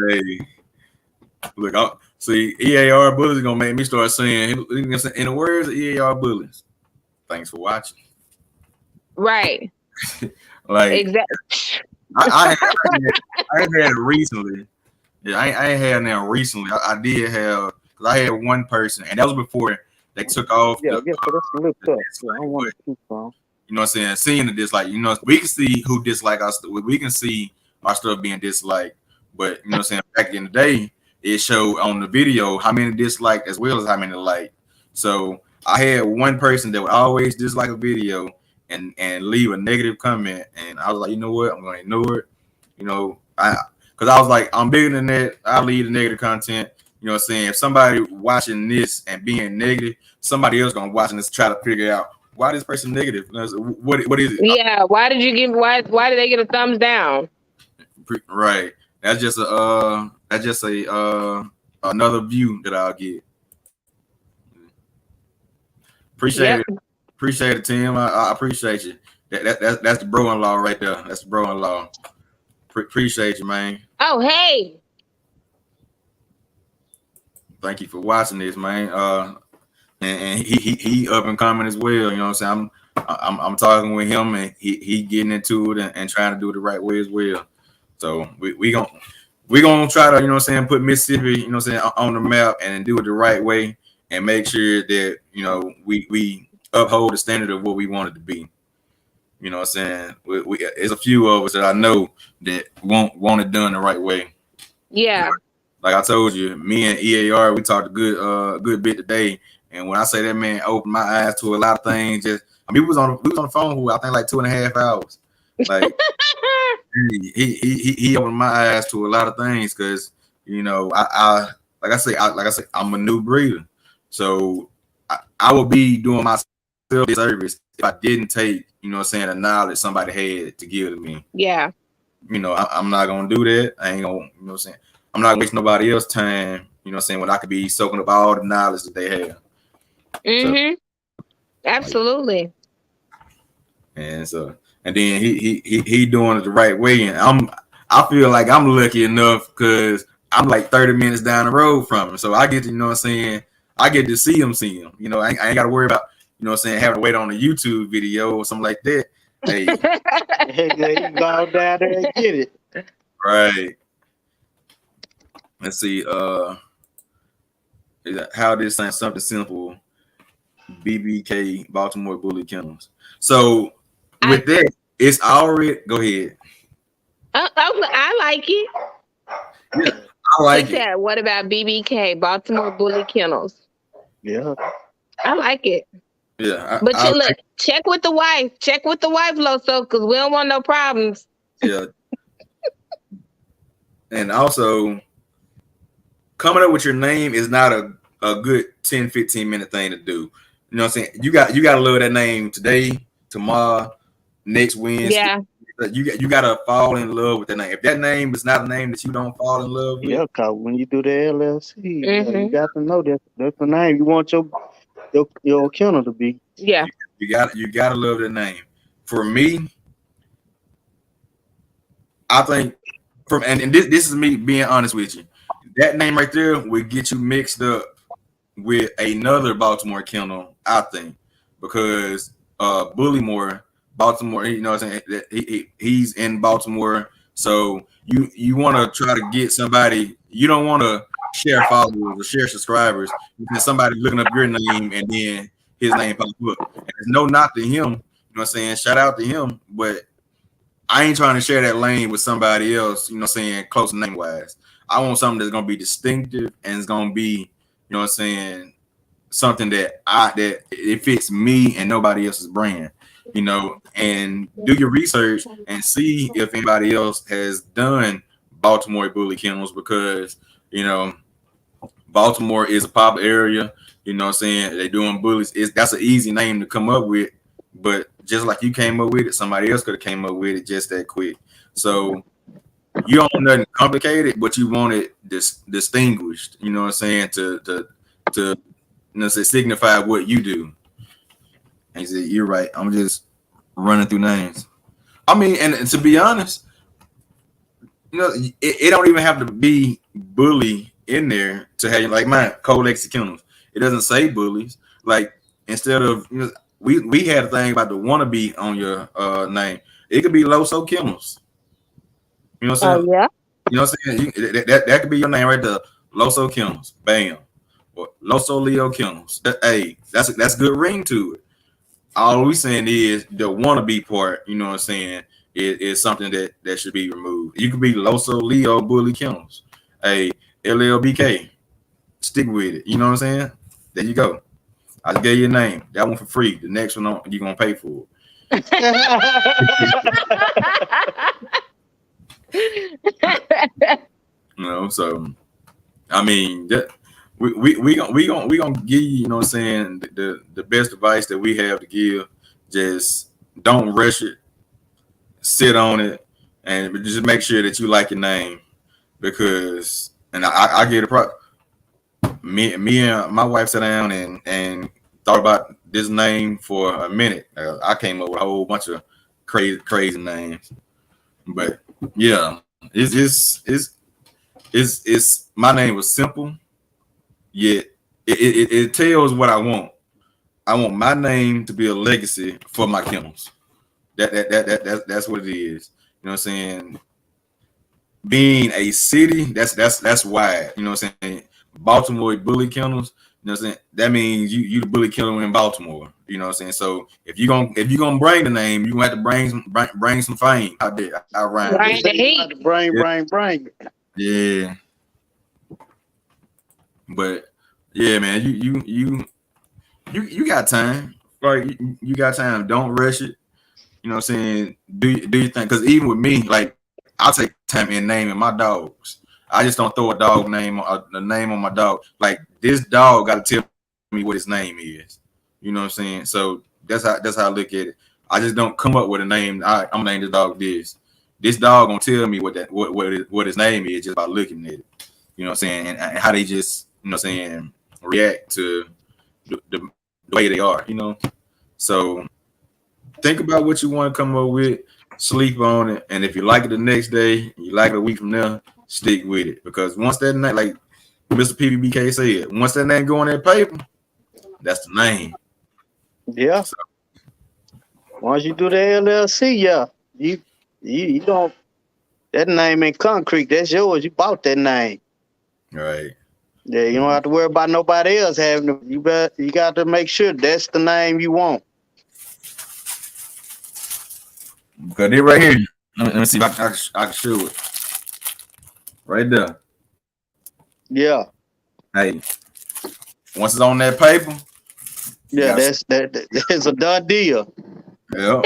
Hey, look, see, EAR bullies gonna make me start saying, in the words of EAR bullies, thanks for watching. Right. Like, exactly. I had it recently. Yeah, I ain't had now recently. I did have, because I had one person, and that was before they took off. Yeah, yeah, so that's a little tough. Yeah, I don't want to keep on. You know what I'm saying? Seeing the dislike, we can see who dislike us. We can see our stuff being disliked. But you know what I'm saying? Back in the day, it showed on the video how many disliked as well as how many liked. So I had one person that would always dislike a video and leave a negative comment, and I was like, you know what? I'm gonna ignore it. Because I was like, I'm bigger than that. I'll leave the negative content. You know what I'm saying? If somebody watching this and being negative, somebody else gonna watching this try to figure out why this person negative. What is it? Yeah. Why did they get a thumbs down? Right. That's just another view that I'll get. Appreciate it, Tim. I appreciate you. That's the bro-in-law right there. That's the bro-in-law. Appreciate you, man. Oh, hey. Thank you for watching this, man. And he up and coming as well. You know what I'm saying? I'm talking with him, and he getting into it and trying to do it the right way as well. So we gonna try to, you know what I'm saying, put Mississippi, you know what I'm saying, on the map and do it the right way and make sure that, we uphold the standard of what we want it to be. You know what I'm saying? There's a few of us that I know that want it done the right way. Yeah. Like I told you, me and EAR, we talked a good bit today. And when I say that man opened my eyes to a lot of things, we was on the phone for I think like 2.5 hours. Like he opened my eyes to a lot of things because I like I say I'm a new breeder, so I would be doing myself a disservice if I didn't take the knowledge somebody had to give to me. Yeah. I'm not gonna do that. I ain't gonna I'm not wasting nobody else's time. When I could be soaking up all the knowledge that they have. Mm-hmm. So, absolutely. And then he doing it the right way, and I feel like I'm lucky enough because I'm like 30 minutes down the road from him, so I get to, I get to see him. You know, I ain't got to worry about, you know what I'm saying, having to wait on a YouTube video or something like that. Hey, You go down there and get it. right. Let's see. How this sounds something simple. BBK Baltimore Bully Kennels. So with that, it's already. Go ahead. I like it. Yeah, I like it. That. What about BBK Baltimore Bully Kennels? Yeah, I like it. Yeah, but you look, check with the wife. Check with the wife, Loso, because we don't want no problems. Yeah. And also, coming up with your name is not a good 10, 15 minute thing to do. You know what I'm saying? You got to love that name today, tomorrow, next Wednesday. Yeah. You gotta fall in love with that name. If that name is not a name that you don't fall in love with. Yeah, cause when you do the LLC, you got to know that's the name you want your kennel to be. Yeah. You gotta love the name. For me, I think and this is me being honest with you. That name right there will get you mixed up with another Baltimore kennel, I think, because Bullymore, Baltimore, you know what I'm saying? He's in Baltimore. So you want to try to get somebody, you don't want to share followers or share subscribers because somebody looking up your name and then his name pops up. And there's no knock to him, you know what I'm saying? Shout out to him, but I ain't trying to share that lane with somebody else, you know what I'm saying, close name wise. I want something that's gonna be distinctive and it's gonna be, you know what I'm saying, something that it fits me and nobody else's brand, you know, and do your research and see if anybody else has done Baltimore Bully Kennels because, you know, Baltimore is a popular area, you know what I'm saying? They're doing bullies. That's an easy name to come up with, but just like you came up with it, somebody else could have came up with it just that quick. So you don't want nothing complicated, but you want it distinguished, you know what I'm saying, to you know, say signify what you do. And he said, "You're right. I'm just running through names." I mean, and to be honest, you know, it don't even have to be bully in there to have like mine, Colex Kennels. It doesn't say bullies. Like instead of, you know, we had a thing about the wannabe on your name. It could be Loso Kennels. You know what I'm saying? Yeah. You know what I'm saying? That could be your name right there, Loso Kennels. Bam. Or Loso Leo Kennels. Hey, that's a good ring to it. All we saying is the wannabe part, you know what I'm saying, is something that should be removed. You could be Loso Leo Bully Kennels. Hey, LLBK. Stick with it. You know what I'm saying? There you go. I just gave you a name. That one for free. The next one you're gonna pay for it. You know, so I mean that we gonna give you, you know what I'm saying, the best advice that we have to give. Just don't rush it, sit on it, and just make sure that you like your name, because and I get a me and my wife sat down and thought about this name for a minute. I came up with a whole bunch of crazy names, but yeah, it's my name was simple, yet it tells what I want. I want my name to be a legacy for my kennels. That's what it is. You know what I'm saying? Being a city, that's wide. You know what I'm saying? Baltimore Bully Kennels. You know what I'm saying? That means you the bully kennel in Baltimore. You know what I'm saying? So if you're gonna bring the name, you're gonna have to bring some fame out there. Right. Bring. Yeah. But yeah, man, you got time. Like you got time. Don't rush it. You know what I'm saying? Do your thing. Because even with me, like I'll take time in naming my dogs. I just don't throw a name on my dog. Like this dog got to tell me what his name is. You know what I'm saying? So that's how I look at it. I just don't come up with a name. I'm gonna name this dog this. This dog gonna tell me what his name is just by looking at it. You know what I'm saying? And how they just, you know what I'm saying, react to the way they are. You know. So think about what you want to come up with. Sleep on it, and if you like it the next day, you like it a week from now, stick with it. Because once that night, like Mr. PBBK said, once that name go on that paper, that's the name. Yeah. So, Once you do the LLC, yeah, you don't. That name in concrete. That's yours. You bought that name. right. Yeah, you don't have to worry about nobody else having it. You got to make sure that's the name you want. Because they right here. Let me see if I can show it. Right there. Yeah. Hey, once it's on that paper, yeah, that's a done deal. Yeah.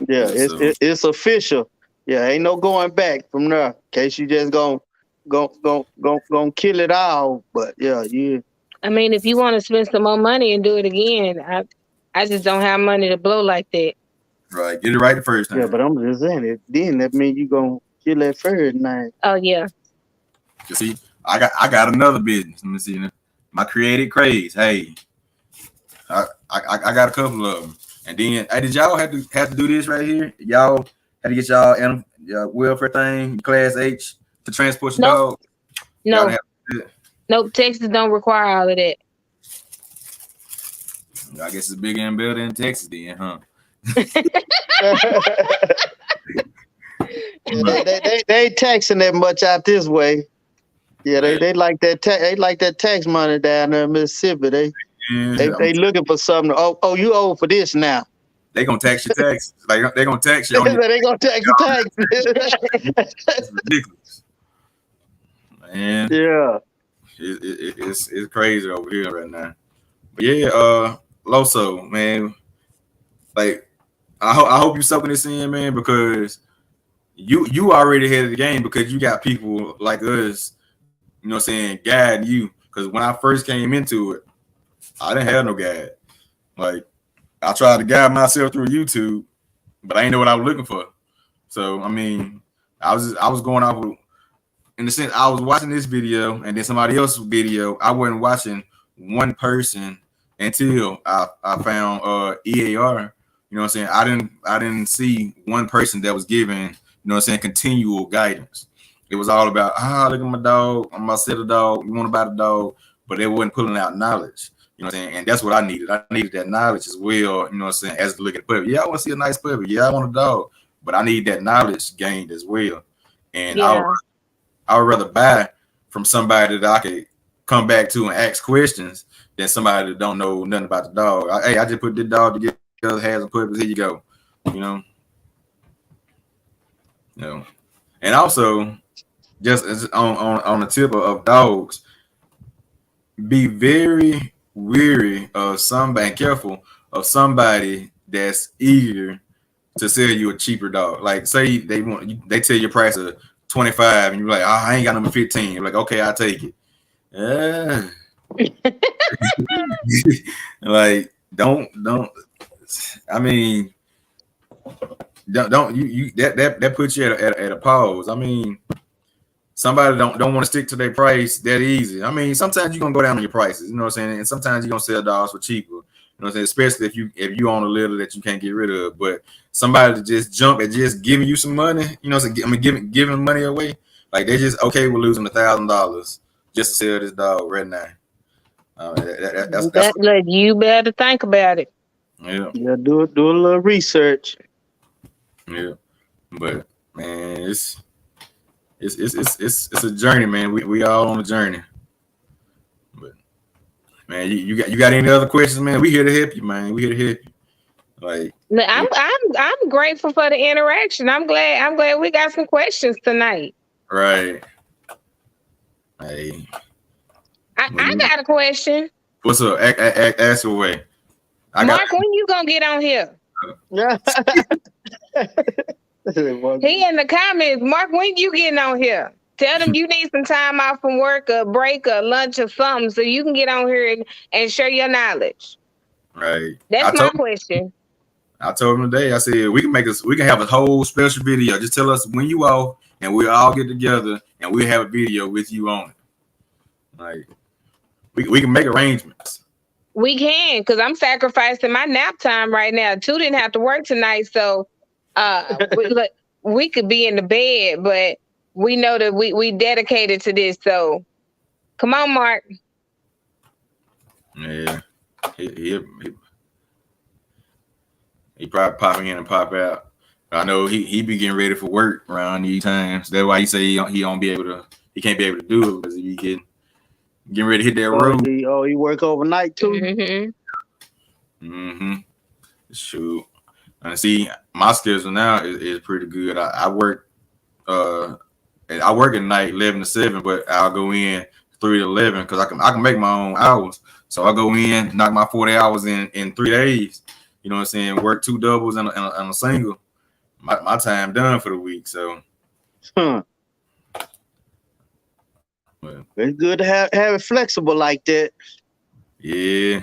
Yeah, So, it's official. Yeah, ain't no going back from there. In case you just gonna kill it all. But yeah, you. I mean, if you want to spend some more money and do it again, I just don't have money to blow like that. right, get it right the first time. Yeah, but I'm just saying it. Then that means you gonna kill that first name. Oh yeah. You see, I got another business. Let me see. My creative craze. Hey, I got a couple of them. And then, hey, did y'all have to do this right here? Y'all had to get y'all welfare thing, Class H, to transport your dog? No. Nope. Texas don't require all of that. I guess it's bigger and better in Texas then, huh? They ain't taxing that much out this way. Yeah, they like that. They like that tax money down there in Mississippi. They looking for something. Oh, you owe for this now. They gonna tax your taxes. Like they gonna tax you. They gonna tax your taxes. It's ridiculous, man. Yeah, it's crazy over here right now. But yeah, Loso, man. Like I hope you soaking this in, man, because you already ahead of the game because you got people like us, you know what I'm saying, guide you. Because when I first came into it, I didn't have no guide. Like I tried to guide myself through YouTube, but I didn't know what I was looking for. So I mean, I was going off of, in the sense I was watching this video and then somebody else's video. I wasn't watching one person until I found EAR. You know what I'm saying? I didn't see one person that was giving, you know what I'm saying, continual guidance. It was all about, look at my dog. I'm about to set a dog. You want to buy the dog, but they wasn't pulling out knowledge. You know what I'm saying? And that's what I needed. I needed that knowledge as well. You know what I'm saying? As to look at the puppy. Yeah, I want to see a nice puppy. Yeah, I want a dog, but I need that knowledge gained as well. And I would rather buy from somebody that I could come back to and ask questions than somebody that don't know nothing about the dog. I just put this dog together, has some puppies. Here you go. You know. And also, just as on the tip of dogs, be very weary of somebody, and careful of somebody that's eager to sell you a cheaper dog. Like say they tell you a price of 25 and you're like, I ain't got number 15. You're like, okay, I'll take it. Like don't I mean don't you that puts you at a pause. I mean, somebody don't want to stick to their price that easy. I mean, sometimes you're gonna go down on your prices, you know what I'm saying? And sometimes you're gonna sell dogs for cheaper. You know what I'm saying? Especially if you own a litter that you can't get rid of. But somebody to just jump at just giving you some money, you know what I'm saying? I mean, giving money away, like they just okay with losing $1,000 just to sell this dog right now. That's you better think about it. Yeah. Yeah, do a little research. Yeah, but man, it's a journey, man. We all on a journey. But man, you got any other questions, man? We here to help you, man. We here to help you. Like I'm grateful for the interaction. I'm glad we got some questions tonight. Right. Hey. I got a question. What's up? Ask away. Mark, when you gonna get on here? He in the comments. Mark, when you getting on here? Tell them you need some time off from work, a break, or lunch, or something, so you can get on here and share your knowledge. Right. That's my question. I told him today. I said we can have a whole special video. Just tell us when you off, and we'll all get together and we'll have a video with you on it. Like we can make arrangements. We can, because I'm sacrificing my nap time right now. Two didn't have to work tonight, so we could be in the bed, but we know that we dedicated to this. So come on, Mark. Yeah, he probably pop in and pop out. I know he be getting ready for work around these times. That's why he say he don't be able to. He can't be able to do it because he getting ready to hit that road. He work overnight too. Mm-hmm. Shoot. And see, my schedule now is pretty good. I work at night 11 to 7, but I'll go in 3 to 11 because I can make my own hours. So I go in, knock my 40 hours in 3 days. You know what I'm saying? Work 2 doubles and a single. My time done for the week. So it's good to have it flexible like that. Yeah.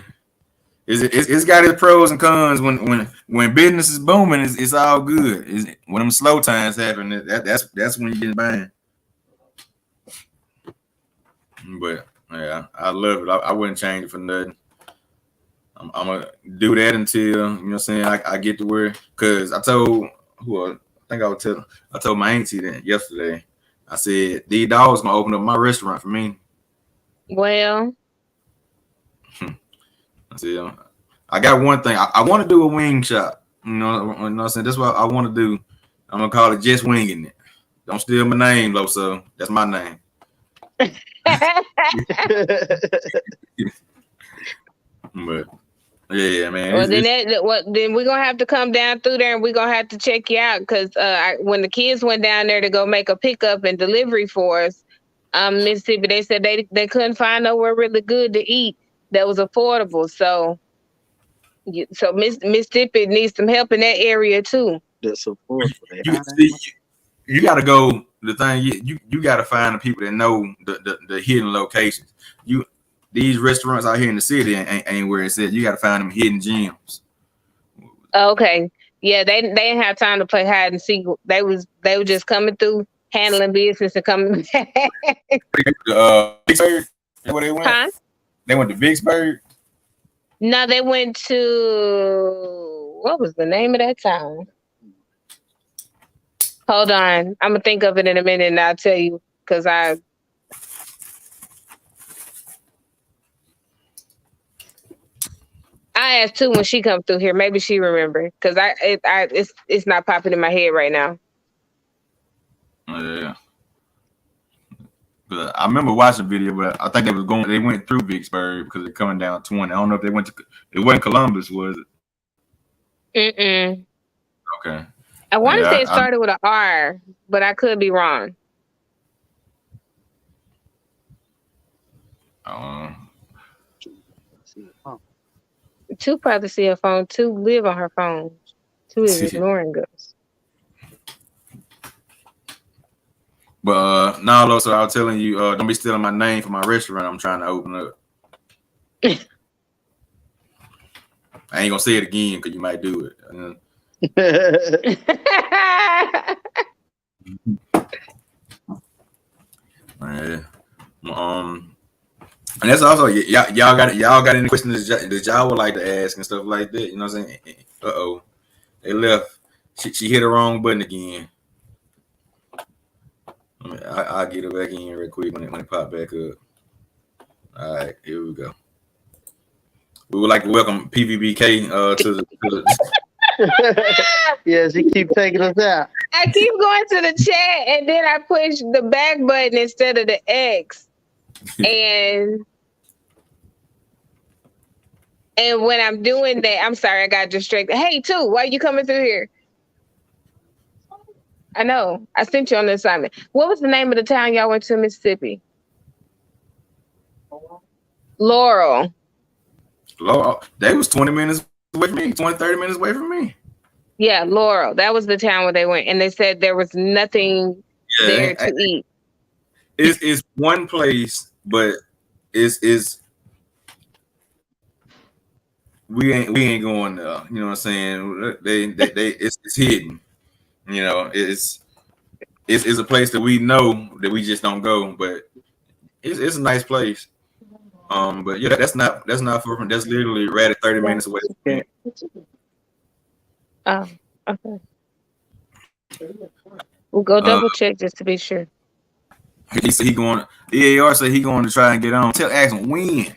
It's got its pros and cons. When business is booming, it's all good. When them slow times happen, that's when you get buying. But yeah, I love it. I wouldn't change it for nothing. I'm gonna do that until you know what I'm saying. I get to where, cause I told I told my auntie that yesterday. I said these dogs gonna open up my restaurant for me. Well, I said I got one thing. I want to do a wing shop. You know what I'm saying? That's what I want to do. I'm gonna call it Just Winging It. Don't steal my name, though. So that's my name. But yeah, man. Well, then we're gonna have to come down through there, and we're gonna have to check you out because when the kids went down there to go make a pickup and delivery for us, Mississippi, they said they couldn't find nowhere really good to eat that was affordable. So Mississippi needs some help in that area too. That's affordable. You got to go. The thing you got to find the people that know the hidden locations. These restaurants out here in the city ain't where it said. You got to find them hidden gems. Okay, yeah, they didn't have time to play hide and seek. They were just coming through, handling business and coming back. Vicksburg, where they went? Huh? They went to Vicksburg. No, they went to, what was the name of that town? Hold on, I'm gonna think of it in a minute and I'll tell you because I asked too when she comes through here. Maybe she remember because it's not popping in my head right now. Yeah. But I remember watching a video, but I think they went through Vicksburg because they're coming down 20. I don't know if it wasn't Columbus, was it? Okay. I want to say it started with an R, but I could be wrong. Two probably see her phone. Two live on her phone. Two is ignoring us. But no, so I was telling you, don't be stealing my name for my restaurant I'm trying to open up. I ain't gonna say it again because you might do it. And that's also y'all got any questions that y'all would like to ask and stuff like that. You know what I'm saying? They left. She hit the wrong button again. I'll get it back in real quick when it pop back up. All right, here we go. We would like to welcome PVBK to the Yes, he keep taking us out. I keep going to the chat and then I push the back button instead of the X. And when I'm doing that, I'm sorry, I got distracted. Hey, too, why are you coming through here? I know. I sent you on the assignment. What was the name of the town y'all went to in Mississippi? Laurel. They was 20 minutes away from me, 30 minutes away from me. Yeah, Laurel. That was the town where they went. And they said there was nothing there to eat. It's one place, but it's we ain't going there. You know what I'm saying? It's hidden. You know, it's a place that we know that we just don't go, but it's a nice place. But yeah, that's not far from. That's literally right at 30 minutes away from me. Oh, okay. We'll go double check just to be sure. He said he going. EAR said he going to try and get on. Ask him when.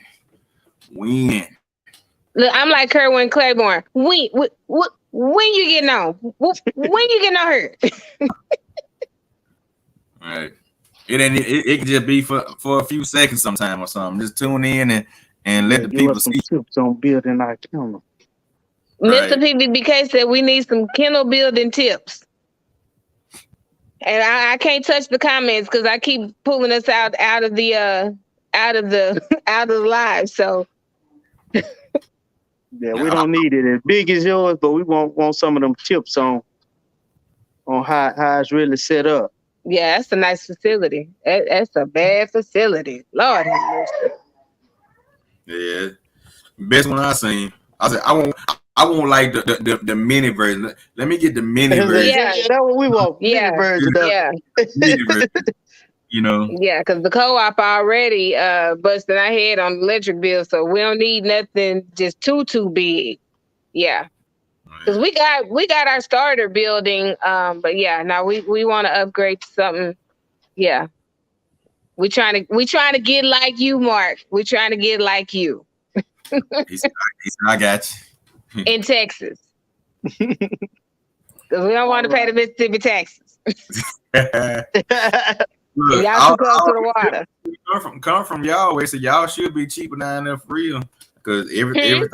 Look, I'm like Kerwin Claiborne. When you getting on? When you getting on her? Right. It could just be for a few seconds sometime or something. Just tune in and let the people see. Tips on building our kennel. Right. Mr. PBBK said we need some kennel building tips. And I can't touch the comments because I keep pulling us out of the live. So yeah, we don't need it as big as yours, but we want some of them tips on how it's really set up. Yeah, that's a nice facility. That's a bad facility. Lord have mercy. Yeah, best one I seen. I said I won't like the mini version. Let me get the mini version. Yeah, that's what we want. Yeah, mini version. Yeah. Mini version. You know. Yeah, because the co-op already busting our head on the electric bill, so we don't need nothing just too big. Yeah. Because we got our starter building, but yeah, now we want to upgrade to something. Yeah, we trying to get like you, Mark. We trying to get like you. I got you. In Texas, because we don't want to pay the Mississippi taxes. Look, y'all too close to the water. Come from y'all way, so y'all should be cheaper down there for real. Because everything.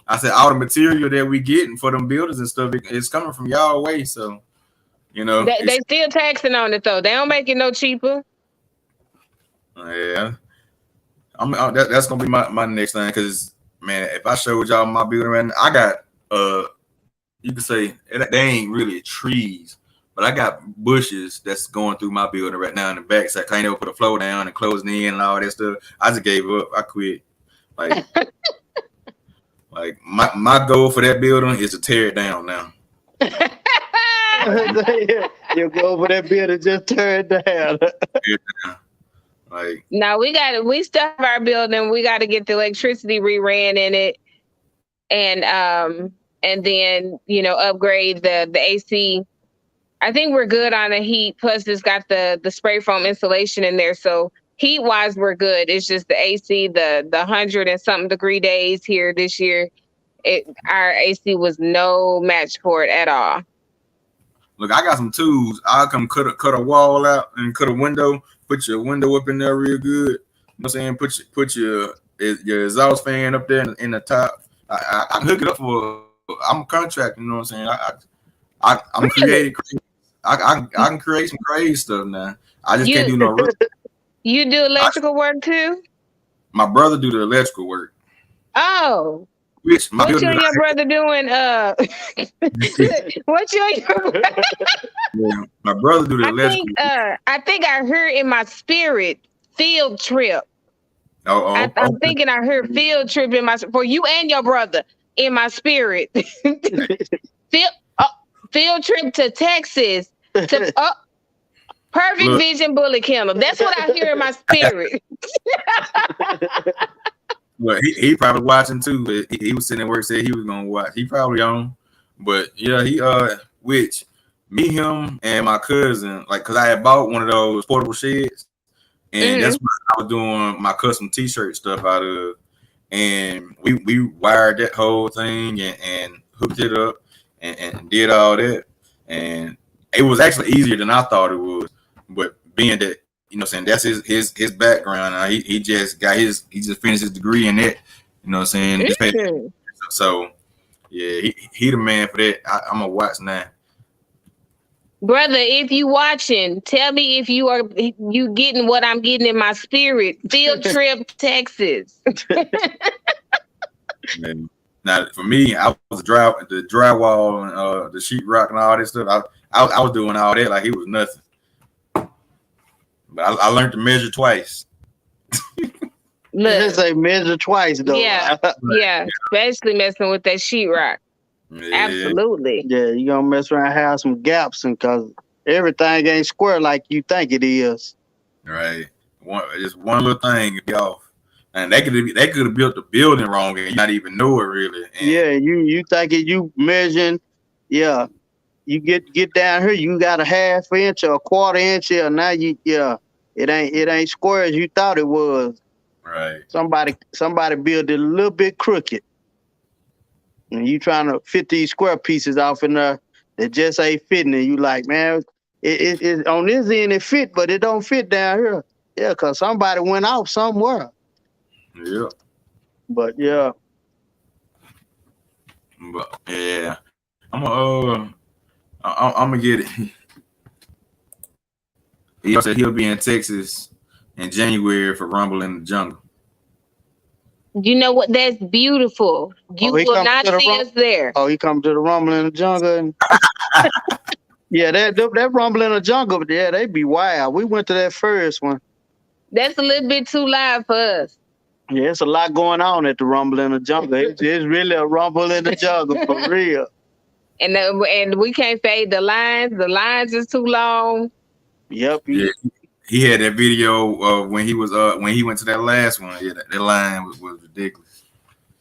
I said all the material that we getting for them buildings and stuff, it's coming from y'all way. So, you know, they still taxing on it though. They don't make it no cheaper. Yeah, that's gonna be my next thing. Because man, if I showed y'all my building right now, I got you could say they ain't really trees, but I got bushes that's going through my building right now in the back. So I can't even put a floor down and closing in and all that stuff. I just gave up. I quit. Like. Like my goal for that building is to tear it down now. You go over that building, just tear it down. Like now we still have our building. We got to get the electricity reran in it, and then upgrade the AC. I think we're good on the heat. Plus, it's got the spray foam insulation in there, so. Heat wise, we're good. It's just the AC, the 100 and something degree days here this year. Our AC was no match for it at all. Look, I got some tools. I'll come cut a wall out and cut a window. Put your window up in there real good. You know what I'm saying? Put your exhaust fan up there in the top. I can hook it up for. I'm a contractor. You know what I'm saying? I'm creative. I can create some crazy stuff now. I just can't do no. You do electrical work too? My brother do the electrical work. Oh. What you and your brother doing? What you and your brother? Yeah, my brother do the electrical work. I think I heard in my spirit field trip. I'm thinking I heard field trip for you and your brother in my spirit. Field trip to Texas to Perfect Vision Bullet Kennel. That's what I hear in my spirit. Well, he probably watching too. He was sitting at work, said he was gonna watch. He probably on, but yeah, he which me, him, and my cousin, like, cause I had bought one of those portable sheds, and that's what I was doing my custom T-shirt stuff out of, and we wired that whole thing and hooked it up and did all that, and it was actually easier than I thought it was. But being that, you know what I'm saying, that's his background. He just finished his degree in it. You know what I'm saying? So yeah, he the man for that. I'm gonna watch now. Brother, if you watching, tell me if you getting what I'm getting in my spirit. Field trip, Texas. Now for me, I was the drywall and the sheetrock and all that stuff. I was doing all that like it was nothing. But I learned to measure twice. Look, say measure twice though. Yeah, yeah, especially messing with that sheetrock. Yeah. Absolutely. Yeah, you gonna mess around, have some gaps, and cause everything ain't square like you think it is. Right. Just one little thing could be off, and they could have built the building wrong and you not even know it really. And yeah, you think it, you measuring, yeah. You get down here, you got a half inch or a quarter inch here. Now it it ain't square as you thought it was. Right. Somebody built it a little bit crooked, and you trying to fit these square pieces off in there that just ain't fitting. And you like, man, it on this end it fit, but it don't fit down here. Yeah, cause somebody went off somewhere. Yeah. But yeah, But yeah, I'm gonna get it. He said he'll be in Texas in January for Rumble in the Jungle. You know what? That's beautiful. You will not see us there. Oh, he come to the Rumble in the Jungle. And yeah, that Rumble in the Jungle, yeah, they be wild. We went to that first one. That's a little bit too loud for us. Yeah, it's a lot going on at the Rumble in the Jungle. It's really a Rumble in the Jungle for real. And we can't fade the lines. The lines is too long. Yep. Yeah, he had that video of when he went to that last one. Yeah, that line was ridiculous.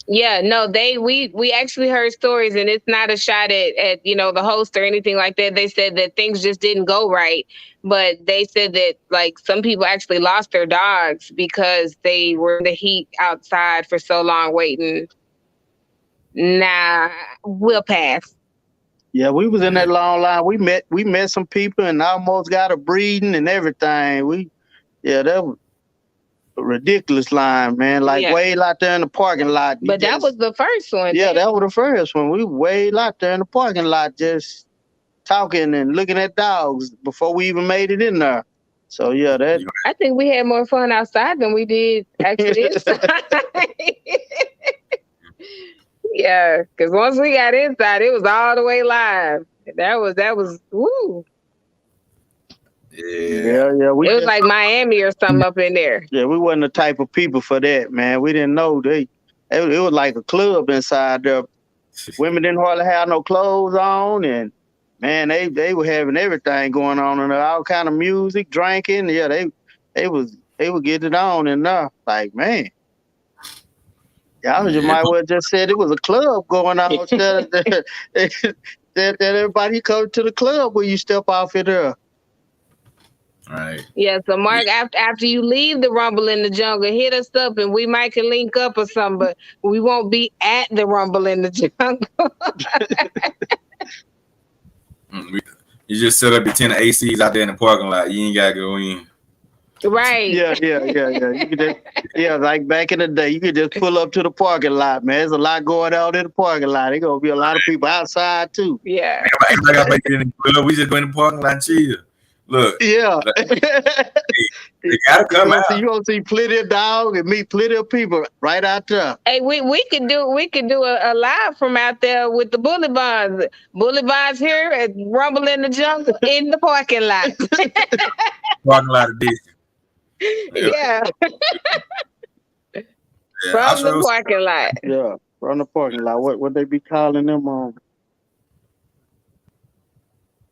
Yeah, no, we actually heard stories, and it's not a shot at the host or anything like that. They said that things just didn't go right, but they said that like some people actually lost their dogs because they were in the heat outside for so long waiting. Nah, we'll pass. Yeah, we was in that long line. We met some people and almost got a breeding and everything. That was a ridiculous line, man. Like way out there in the parking lot. But that was the first one. Yeah, that was the first one. We way out there in the parking lot just talking and looking at dogs before we even made it in there. So yeah, I think we had more fun outside than we did actually inside. Yeah, because once we got inside, it was all the way live. That was woo. Yeah. It was like Miami or something up in there. Yeah, we wasn't the type of people for that, man. We didn't know it was like a club inside there. Women didn't hardly have no clothes on, and man, they were having everything going on in there, all kind of music, drinking. Yeah, they would get it on in there. Like, man. Y'all just might well just said it was a club going on instead of that everybody come to the club when you step off it there. Right. Yeah, so Mark, after you leave the Rumble in the Jungle, hit us up and we might can link up or something, but we won't be at the Rumble in the Jungle. You just set up your 10 ACs out there in the parking lot. You ain't gotta go in. Right. Yeah. You could like back in the day, you could just pull up to the parking lot, man. There's a lot going on in the parking lot. There's gonna be a lot of people outside too. Yeah. We just go in the parking lot and chill. Look. Yeah. They gotta come out. You gonna see plenty of dogs and meet plenty of people right out there. Hey, we could do a live from out there with the Bully Bonds. Bully Bonds here at Rumble in the Jungle in the parking lot. Parking lot edition. Yeah. From the parking lot. Yeah, from the parking lot. What they be calling them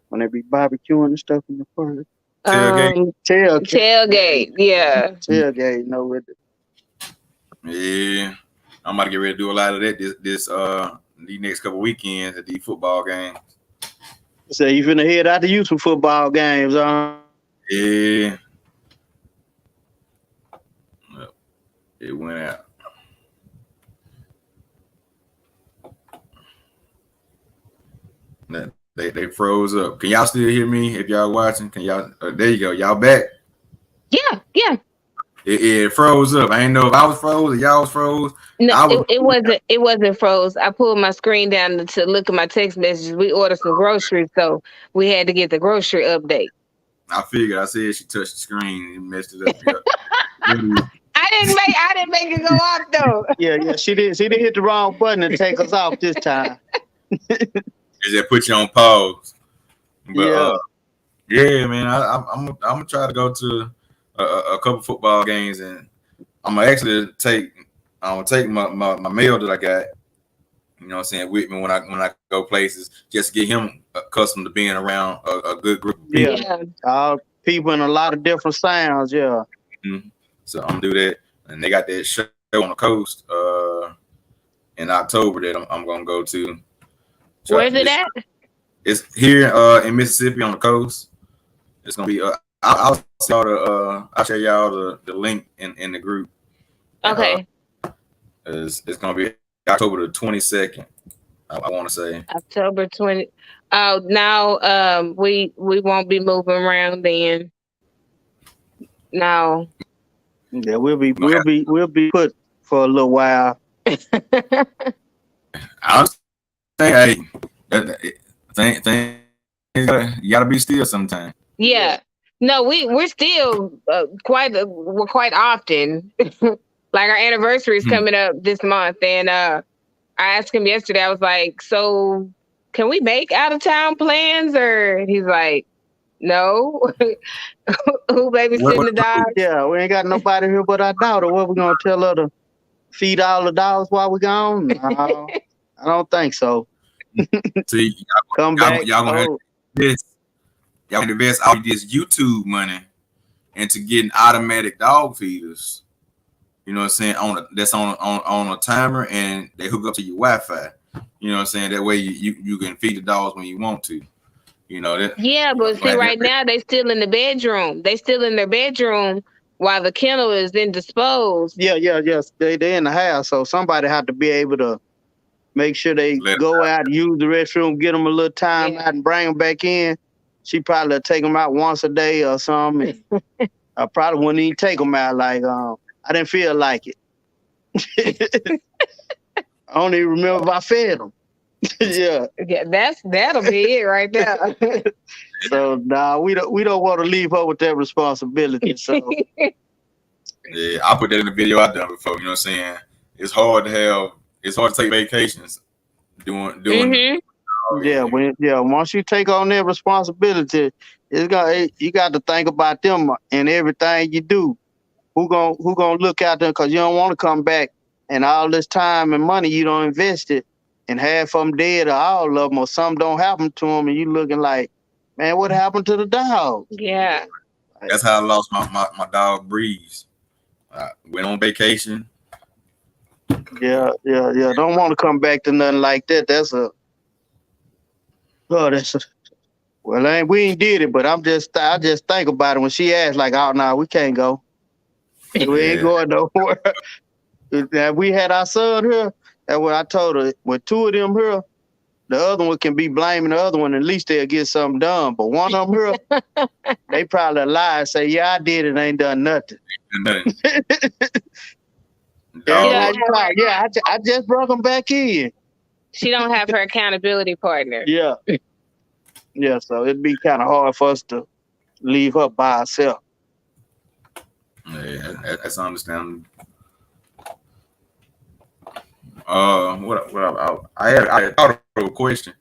when they be barbecuing and stuff in the park? Tailgate. Yeah. Tailgate. No, with it. Yeah, I'm about to get ready to do a lot of that these next couple weekends at these football games. So you finna head out to use some football games, Yeah. It went out. They froze up. Can y'all still hear me if y'all watching? Can y'all? There you go. Y'all back? Yeah. It froze up. I ain't know if I was froze or y'all was froze. No, it wasn't froze. I pulled my screen down to look at my text messages. We ordered some groceries, so we had to get the grocery update. I figured. I said she touched the screen and messed it up. I didn't make it go off though. Yeah. She didn't hit the wrong button and take us off this time. Is that put you on pause? But yeah, man. I'm gonna try to go to a couple football games, and I'm gonna actually take my mail that I got. You know what I'm saying, with me when I go places, just to get him accustomed to being around a good group of people. Yeah, people in a lot of different sounds. Yeah. Mm-hmm. So I'm gonna do that, and they got that show on the coast in October that I'm gonna go to. Where's it at? It's here in Mississippi on the coast. It's gonna be I'll see y'all I'll share y'all the link in the group. And, Okay. it's gonna be October the 22nd. I want to say October 20. Oh, now we won't be moving around then. No. Yeah, we'll be put for a little while. I say, hey, you gotta be still sometime. Yeah. No, we're still we're quite often. Like our anniversary is coming up this month, and I asked him yesterday. I was like, "So, can we make out of town plans?" Or he's like, "No." Who babysitting the dog? Yeah, we ain't got nobody here but our daughter. What we gonna tell her to feed all the dogs while we gone? No, I don't think so. See, Come back. y'all gonna have this. Y'all gonna invest all this YouTube money into getting automatic dog feeders. You know what I'm saying? That's on a timer, and they hook up to your Wi-Fi. You know what I'm saying? That way you can feed the dogs when you want to. You know that. Yeah, but see, right now they still in the bedroom. They still in their bedroom while the kennel is indisposed. Yes. They in the house, so somebody have to be able to make sure they go out, use the restroom, get them a little time out, and bring them back in. She probably take them out once a day or something. I probably wouldn't even take them out. Like, I didn't feel like it. I don't even remember if I fed them. Yeah, that'll be it right there. So we don't want to leave her with that responsibility. So yeah, I put that in the video I done before. You know what I'm saying? It's hard to take vacations doing. Once you take on that responsibility, you got to think about them in everything you do. Who gonna look out there? Because you don't want to come back and all this time and money you don't invest it, and half of them dead or all of them, or something don't happen to them, and you looking like, man, what happened to the dog? Yeah, that's how I lost my dog Breeze. I went on vacation. Yeah. Don't want to come back to nothing like that. We ain't did it, but I just think about it when she asked, like, oh no, we can't go. We ain't going nowhere. Now, we had our son here, and when I told her, with two of them here, the other one can be blaming the other one. At least they'll get something done. But one of them here, they probably lie and say, yeah, I did it, ain't done nothing. I just brought them back in. She don't have her accountability partner. Yeah. Yeah, so it'd be kind of hard for us to leave her by herself. Yeah, that's understandable. I had thought of a question,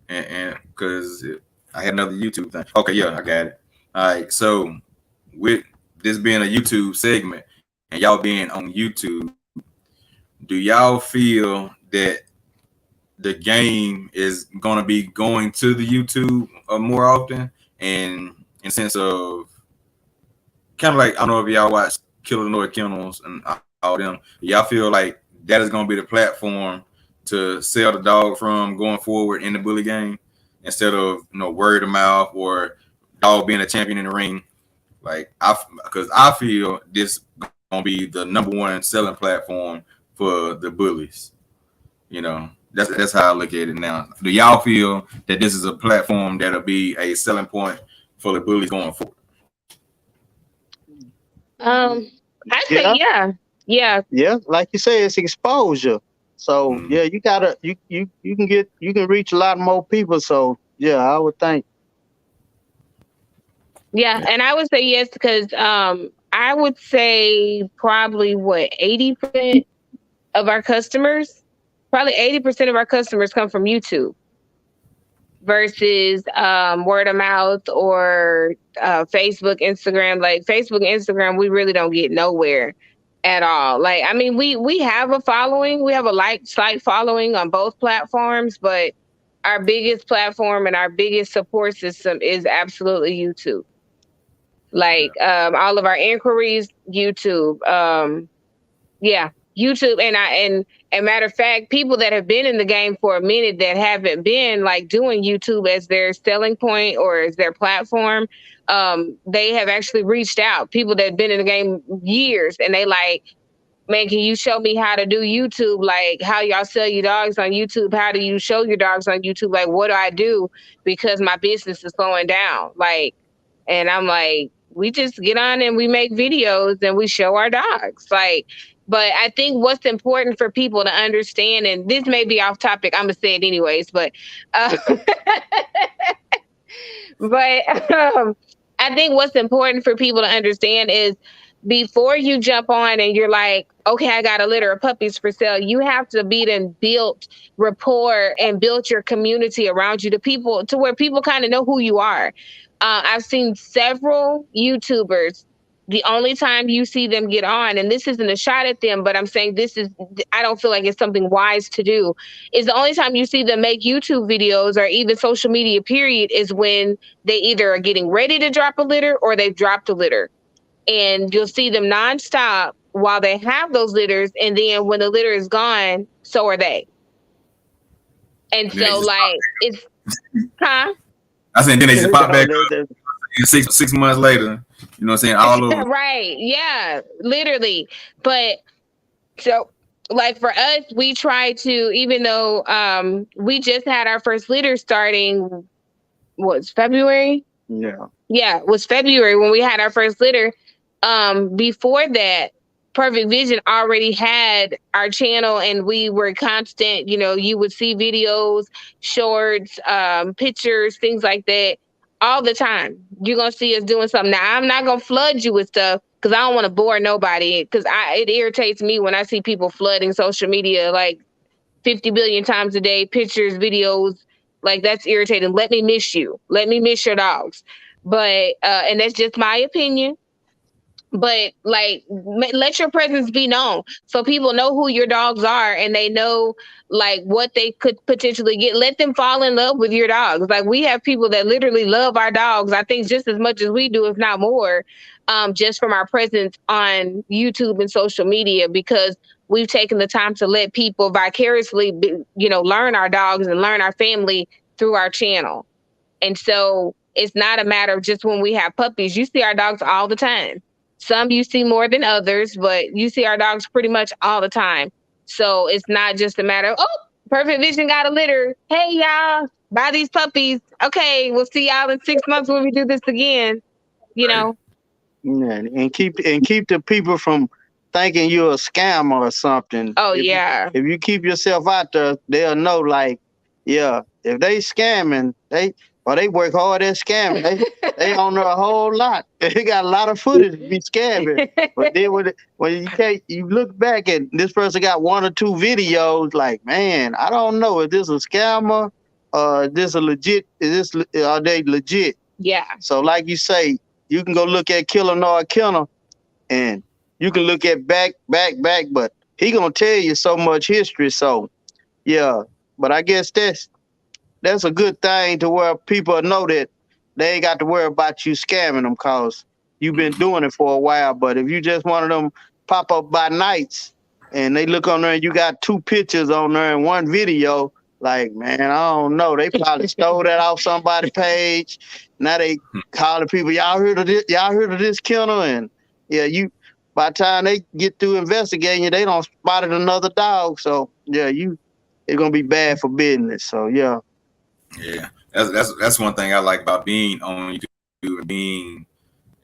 and because I had another YouTube thing. Okay, yeah, I got it. All right, so with this being a YouTube segment and y'all being on YouTube, do y'all feel that the game is gonna be going to the YouTube more often, and in sense of kind of like, I don't know if y'all watch Killer North Kennels and all them, y'all feel like that is gonna be the platform to sell the dog from going forward in the bully game, instead of word of mouth or dog being a champion in the ring? Like, because I feel this gonna be the number one selling platform for the bullies. That's how I look at it now. Do y'all feel that this is a platform that'll be a selling point for the bullies going forward? I say yeah. Like you say, it's exposure. So you gotta you can reach a lot more people. So yeah, I would think. Yeah, and I would say yes, because I would say probably 80% of our customers, probably 80% of our customers come from YouTube versus word of mouth or Facebook, Instagram. Like Facebook, Instagram, we really don't get nowhere at all. Like, I mean, we have a following, we have a slight following on both platforms, but our biggest platform and our biggest support system is absolutely YouTube. Like all of our inquiries, YouTube. Yeah, YouTube, and matter of fact, people that have been in the game for a minute that haven't been like doing YouTube as their selling point or as their platform, they have actually reached out. People that have been in the game years, and they like, man, can you show me how to do YouTube? Like, how y'all sell your dogs on YouTube? How do you show your dogs on YouTube? Like, what do I do? Because my business is slowing down. Like, and I'm like, we just get on and we make videos and we show our dogs. Like, but I think what's important for people to understand, and this may be off topic, I'm gonna say it anyways, but but I think what's important for people to understand is before you jump on and you're like, okay, I got a litter of puppies for sale, you have to be and build rapport and build your community around you to people to where people kind of know who you are. I've seen several YouTubers. The only time you see them get on, and this isn't a shot at them, but I'm saying this is, I don't feel like it's something wise to do, is the only time you see them make YouTube videos or even social media, period, is when they either are getting ready to drop a litter or they've dropped a litter. And you'll see them nonstop while they have those litters. And then when the litter is gone, so are they. And so, like, it's, huh? I said, then they just pop back up 6 months later. You know what I'm saying? All over. Right. Yeah, literally. But so, like, for us, we try to, even though we just had our first litter starting, was February? Yeah. Yeah, it was February when we had our first litter. Before that, Perfect Vision already had our channel, and we were constant. You know, you would see videos, shorts, pictures, things like that all the time. You're gonna see us doing something. Now, I'm not gonna flood you with stuff because I don't want to bore nobody. Because it irritates me when I see people flooding social media like 50 billion times a day, pictures, videos. Like, that's irritating. Let me miss you. Let me miss your dogs. But and that's just my opinion. But like, let your presence be known so people know who your dogs are and they know like what they could potentially get. Let them fall in love with your dogs. Like, we have people that literally love our dogs, I think just as much as we do, if not more, just from our presence on YouTube and social media, because we've taken the time to let people vicariously learn our dogs and learn our family through our channel. And so it's not a matter of just when we have puppies. You see our dogs all the time. Some you see more than others, but you see our dogs pretty much all the time. So it's not just a matter of, oh, Perfect Vision got a litter. Hey, y'all, buy these puppies. Okay, we'll see y'all in 6 months when we do this again. You know? Yeah, and keep the people from thinking you're a scammer or something. Oh, yeah. If you keep yourself out there, they'll know, like, yeah, if they scamming, they work hard at scamming. They own a whole lot. They got a lot of footage to be scamming. But then when you look back and this person got 1 or 2 videos, like, man, I don't know if this is a scammer or is this a legit. Are they legit? Yeah. So like you say, you can go look at Killer Noir Kenner and you can look at back, but he gonna tell you so much history. So yeah, but I guess that's a good thing to where people know that they ain't got to worry about you scamming them because you've been doing it for a while. But if you just one of them pop up by nights and they look on there and you got 2 pictures on there and 1 video, like, man, I don't know. They probably stole that off somebody's page. Now they calling people, y'all heard of this kennel? And yeah, by the time they get through investigating you, they don't spotted another dog. So yeah, it's gonna be bad for business. So yeah. Yeah, that's one thing I like about being on YouTube and being, you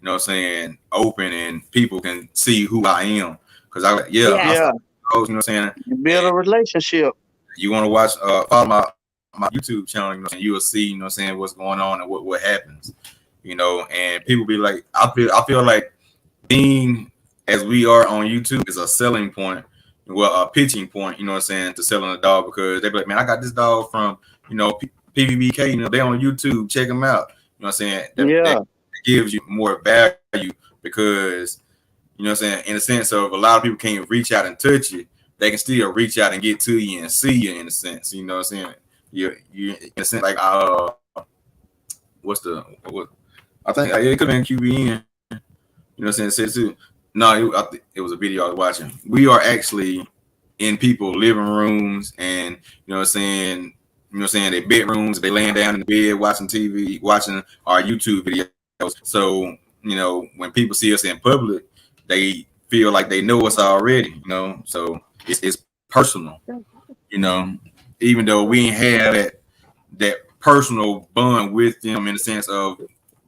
know what I'm saying, open and people can see who I am. Because I you know what I'm saying? You build a relationship. You want to watch follow my YouTube channel, you know what I'm saying, you will see, you know what I'm saying, what's going on and what happens. You know, and people be like, I feel like being as we are on YouTube is a selling point, well, a pitching point, you know what I'm saying, to selling a dog, because they be like, man, I got this dog from, you know, PVBK, you know, they on YouTube, check them out. You know what I'm saying? That gives you more value because, you know what I'm saying, in the sense of a lot of people can't reach out and touch you, they can still reach out and get to you and see you in a sense. You know what I'm saying? You in a sense, like what I think it could have been QBN. You know what I'm saying? Said too. No, it was a video I was watching. We are actually in people living rooms, and what I'm saying, their bedrooms, they laying down in the bed watching TV, watching our YouTube videos. So when people see us in public, they feel like they know us already. So it's personal. Even though we ain't have that personal bond with them in the sense of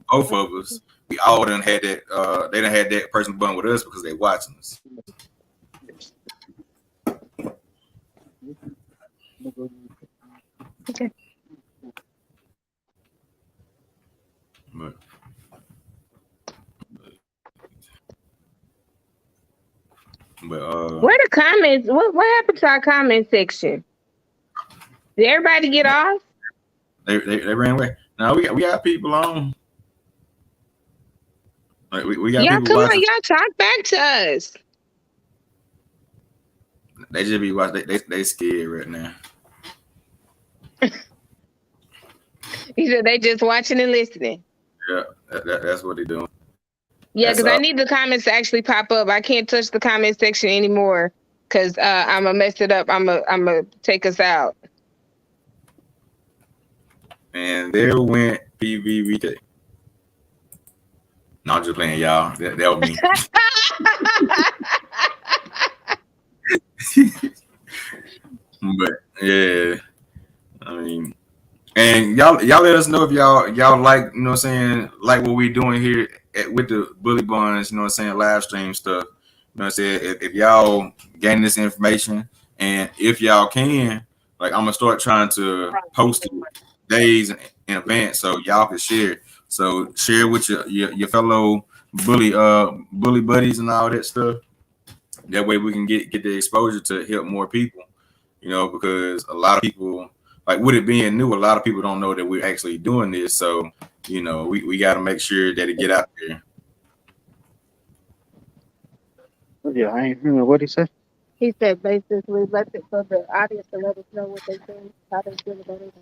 both of us, we all done had that. They done had that personal bond with us because they watching us. Okay. But Where the comments? What happened to our comment section? Did everybody get off? They ran away. Now we got people on. Like we got Y'all people come watching. on, y'all talk back to us. They just be watching. They scared right now. You said they just watching and listening. Yeah, that's what they doing. Yeah, because I need the comments to actually pop up. I can't touch the comment section anymore because I'm gonna mess it up. I'm gonna take us out. And there went PVVK. No, I'm just playing, y'all. That was me. But yeah, I mean, and y'all let us know if y'all like, what I'm saying, like what we doing here with the Bully Buns, what I'm saying, live stream stuff. What I'm saying, if y'all gain this information, and if y'all can, like, I'm gonna start trying to post it days in advance so y'all can share it. So share with your fellow bully buddies and all that stuff. That way we can get the exposure to help more people. Because a lot of people, like, with it being new, a lot of people don't know that we're actually doing this. So, we got to make sure that it get out there. Yeah, I ain't hearing what he said. He said basically let it for the audience to let us know what they think, how they feel about it.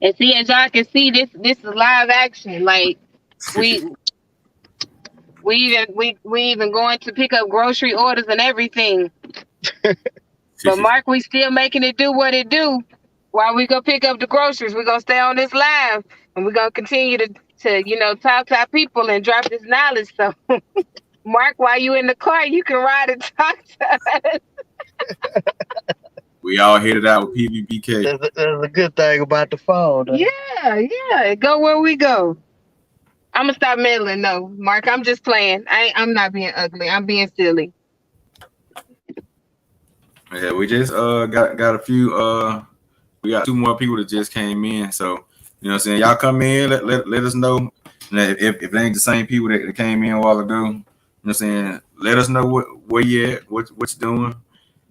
And see, as y'all can see, this is live action. Like we even going to pick up grocery orders and everything. But Mark, we still making it do what it do. While we go pick up the groceries, we're gonna stay on this live and we're gonna continue to talk to our people and drop this knowledge. So Mark, while you in the car, you can ride and talk to us. We all headed out with PVBK. That's a good thing about the phone. Yeah. Go where we go. I'm gonna stop meddling. No, Mark, I'm just playing. I'm not being ugly. I'm being silly. Yeah, we just got a few we got 2 more people that just came in. So what I'm saying, y'all come in, let us know. If it ain't the same people that came in a while ago, what I'm saying, let us know where you at, what you're doing.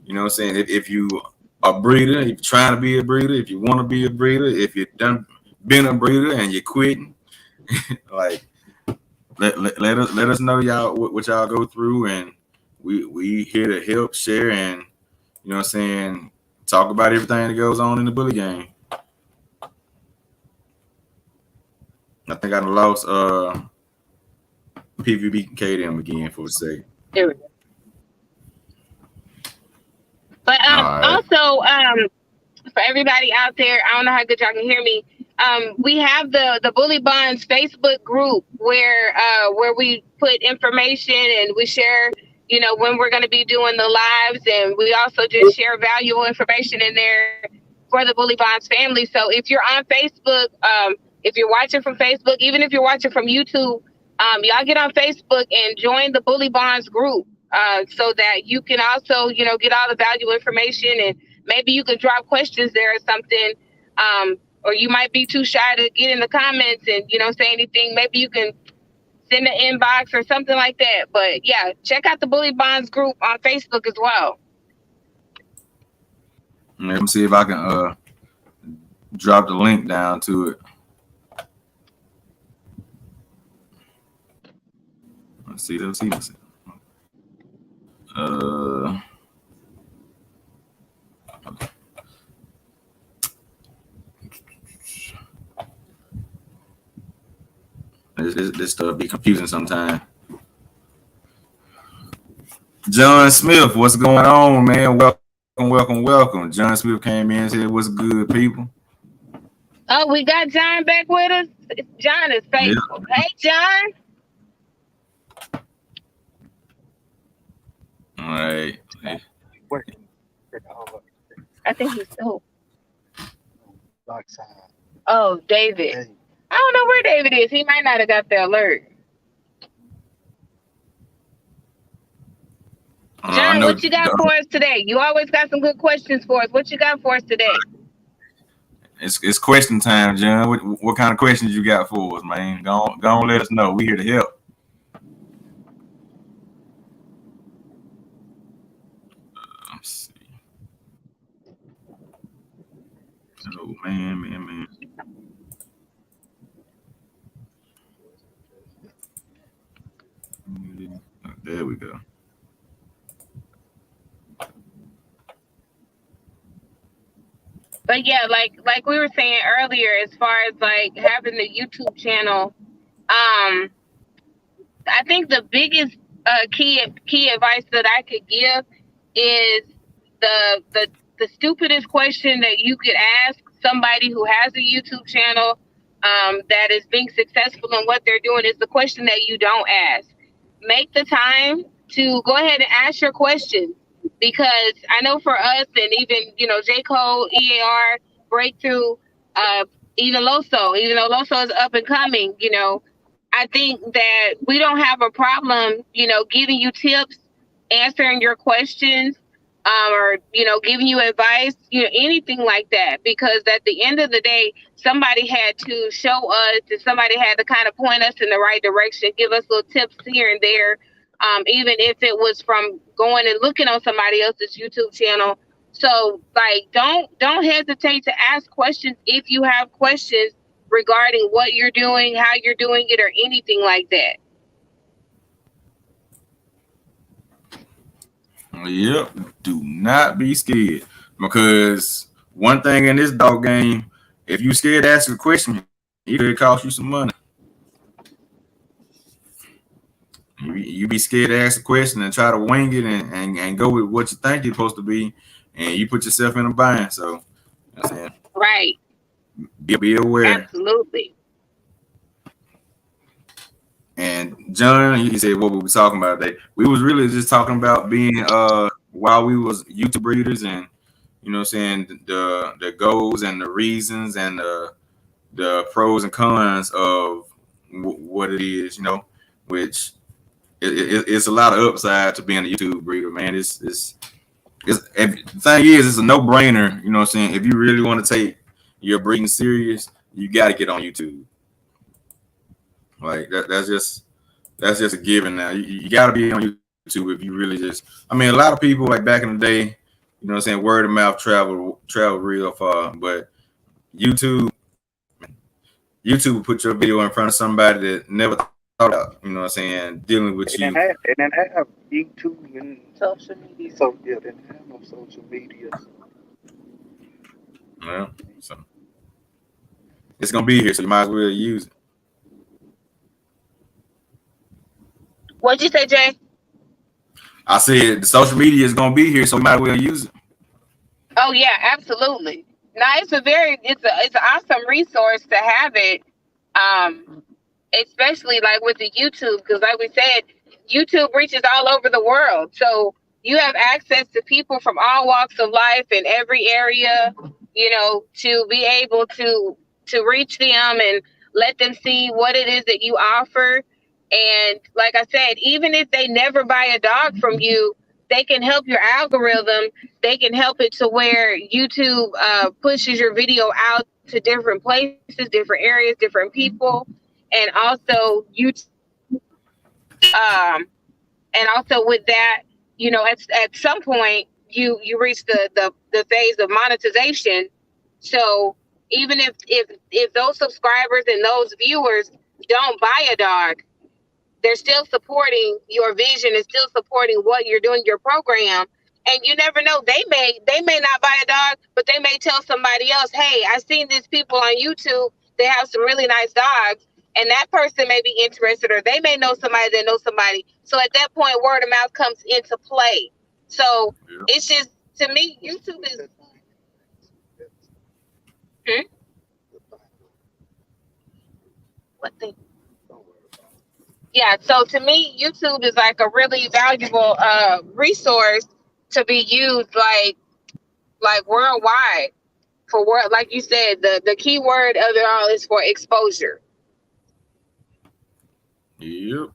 What I'm saying, if you a breeder, if you're trying to be a breeder, if you want to be a breeder, if you've been a breeder and you're quitting, like let us know y'all what y'all go through, and we here to help, share, and what I'm saying, talk about everything that goes on in the bully game. I think I lost PVB them again for a second. There we go. But also, for everybody out there, I don't know how good y'all can hear me. We have the Bully Bonds Facebook group where we put information and we share, when we're going to be doing the lives, and we also just share valuable information in there for the Bully Bonds family. So if you're on Facebook, if you're watching from Facebook, even if you're watching from YouTube, y'all get on Facebook and join the Bully Bonds group. So that you can also, get all the valuable information, and maybe you could drop questions there or something. Or you might be too shy to get in the comments and, say anything. Maybe you can send an inbox or something like that. But yeah, check out the Bully Bonds group on Facebook as well. Let me see if I can drop the link down to it. Let's see. This stuff be confusing sometimes. John Smith, what's going on, man? Welcome. John Smith came in and said, "What's good, people?" Oh, we got John back with us. John is faithful. Yeah. Hey, John. All right. I think he's still. Oh, David. I don't know where David is. He might not have got the alert. John, what you got for us today? You always got some good questions for us. What you got for us today? It's question time, John. What kind of questions you got for us, man? Go on, let us know. We here to help. Let's see. Oh man. There we go. But yeah, like we were saying earlier, as far as like having the YouTube channel, I think the biggest key advice that I could give is the stupidest question that you could ask somebody who has a YouTube channel that is being successful in what they're doing is the question that you don't ask. Make the time to go ahead and ask your questions. Because I know for us and even, J. Cole, EAR, Breakthrough, even Loso, even though Loso is up and coming, I think that we don't have a problem, giving you tips, answering your questions, or, giving you advice, anything like that. Because at the end of the day, somebody had to show us and somebody had to kind of point us in the right direction, give us little tips here and there. Even if it was from going and looking on somebody else's YouTube channel. So like, don't hesitate to ask questions if you have questions regarding what you're doing, how you're doing it, or anything like that. Yep. Do not be scared, because one thing in this dog game, if you scared to ask a question, it could cost you some money. You be scared to ask a question and try to wing it and go with what you think it's supposed to be, and you put yourself in a bind. So, right. Be aware. Absolutely. And John, he said what we were talking about today. We was really just talking about being while we was YouTube readers, and the goals and the reasons and the pros and cons of what it is, which. It's a lot of upside to being a YouTube breeder, man. The thing is, it's a no-brainer. You know what I'm saying? If you really want to take your breeding serious, you got to get on YouTube. Like that's just a given now. You got to be on YouTube if you really just. I mean, a lot of people like back in the day, you know what I'm saying, word of mouth travel real far, but YouTube will put your video in front of somebody that never. Out, you know what I'm saying, dealing with you. They didn't have YouTube and social media. So yeah, they didn't have no social media. Well, so it's gonna be here, so you might as well use it. What'd you say, Jay? I said the social media is gonna be here, so you might as well use it. Oh yeah, absolutely. Now it's an awesome resource to have it. Especially like with the YouTube, because like we said, YouTube reaches all over the world. So you have access to people from all walks of life in every area, to be able to reach them and let them see what it is that you offer. And like I said, even if they never buy a dog from you, they can help your algorithm. They can help it to where YouTube pushes your video out to different places, different areas, different people. And also and also with that, at some point you reach the phase of monetization. So even if those subscribers and those viewers don't buy a dog, they're still supporting your vision and still supporting what you're doing, your program. And you never know, they may not buy a dog, but they may tell somebody else, hey, I've seen these people on YouTube, they have some really nice dogs. and that person may be interested, or they may know somebody that knows somebody. So at that point, word of mouth comes into play. So Yeah. it's just, to me, YouTube is. Hmm? What thing? Yeah, so to me, YouTube is like a really valuable resource to be used like worldwide for world. Like you said, the key word of it all is for exposure. Yep.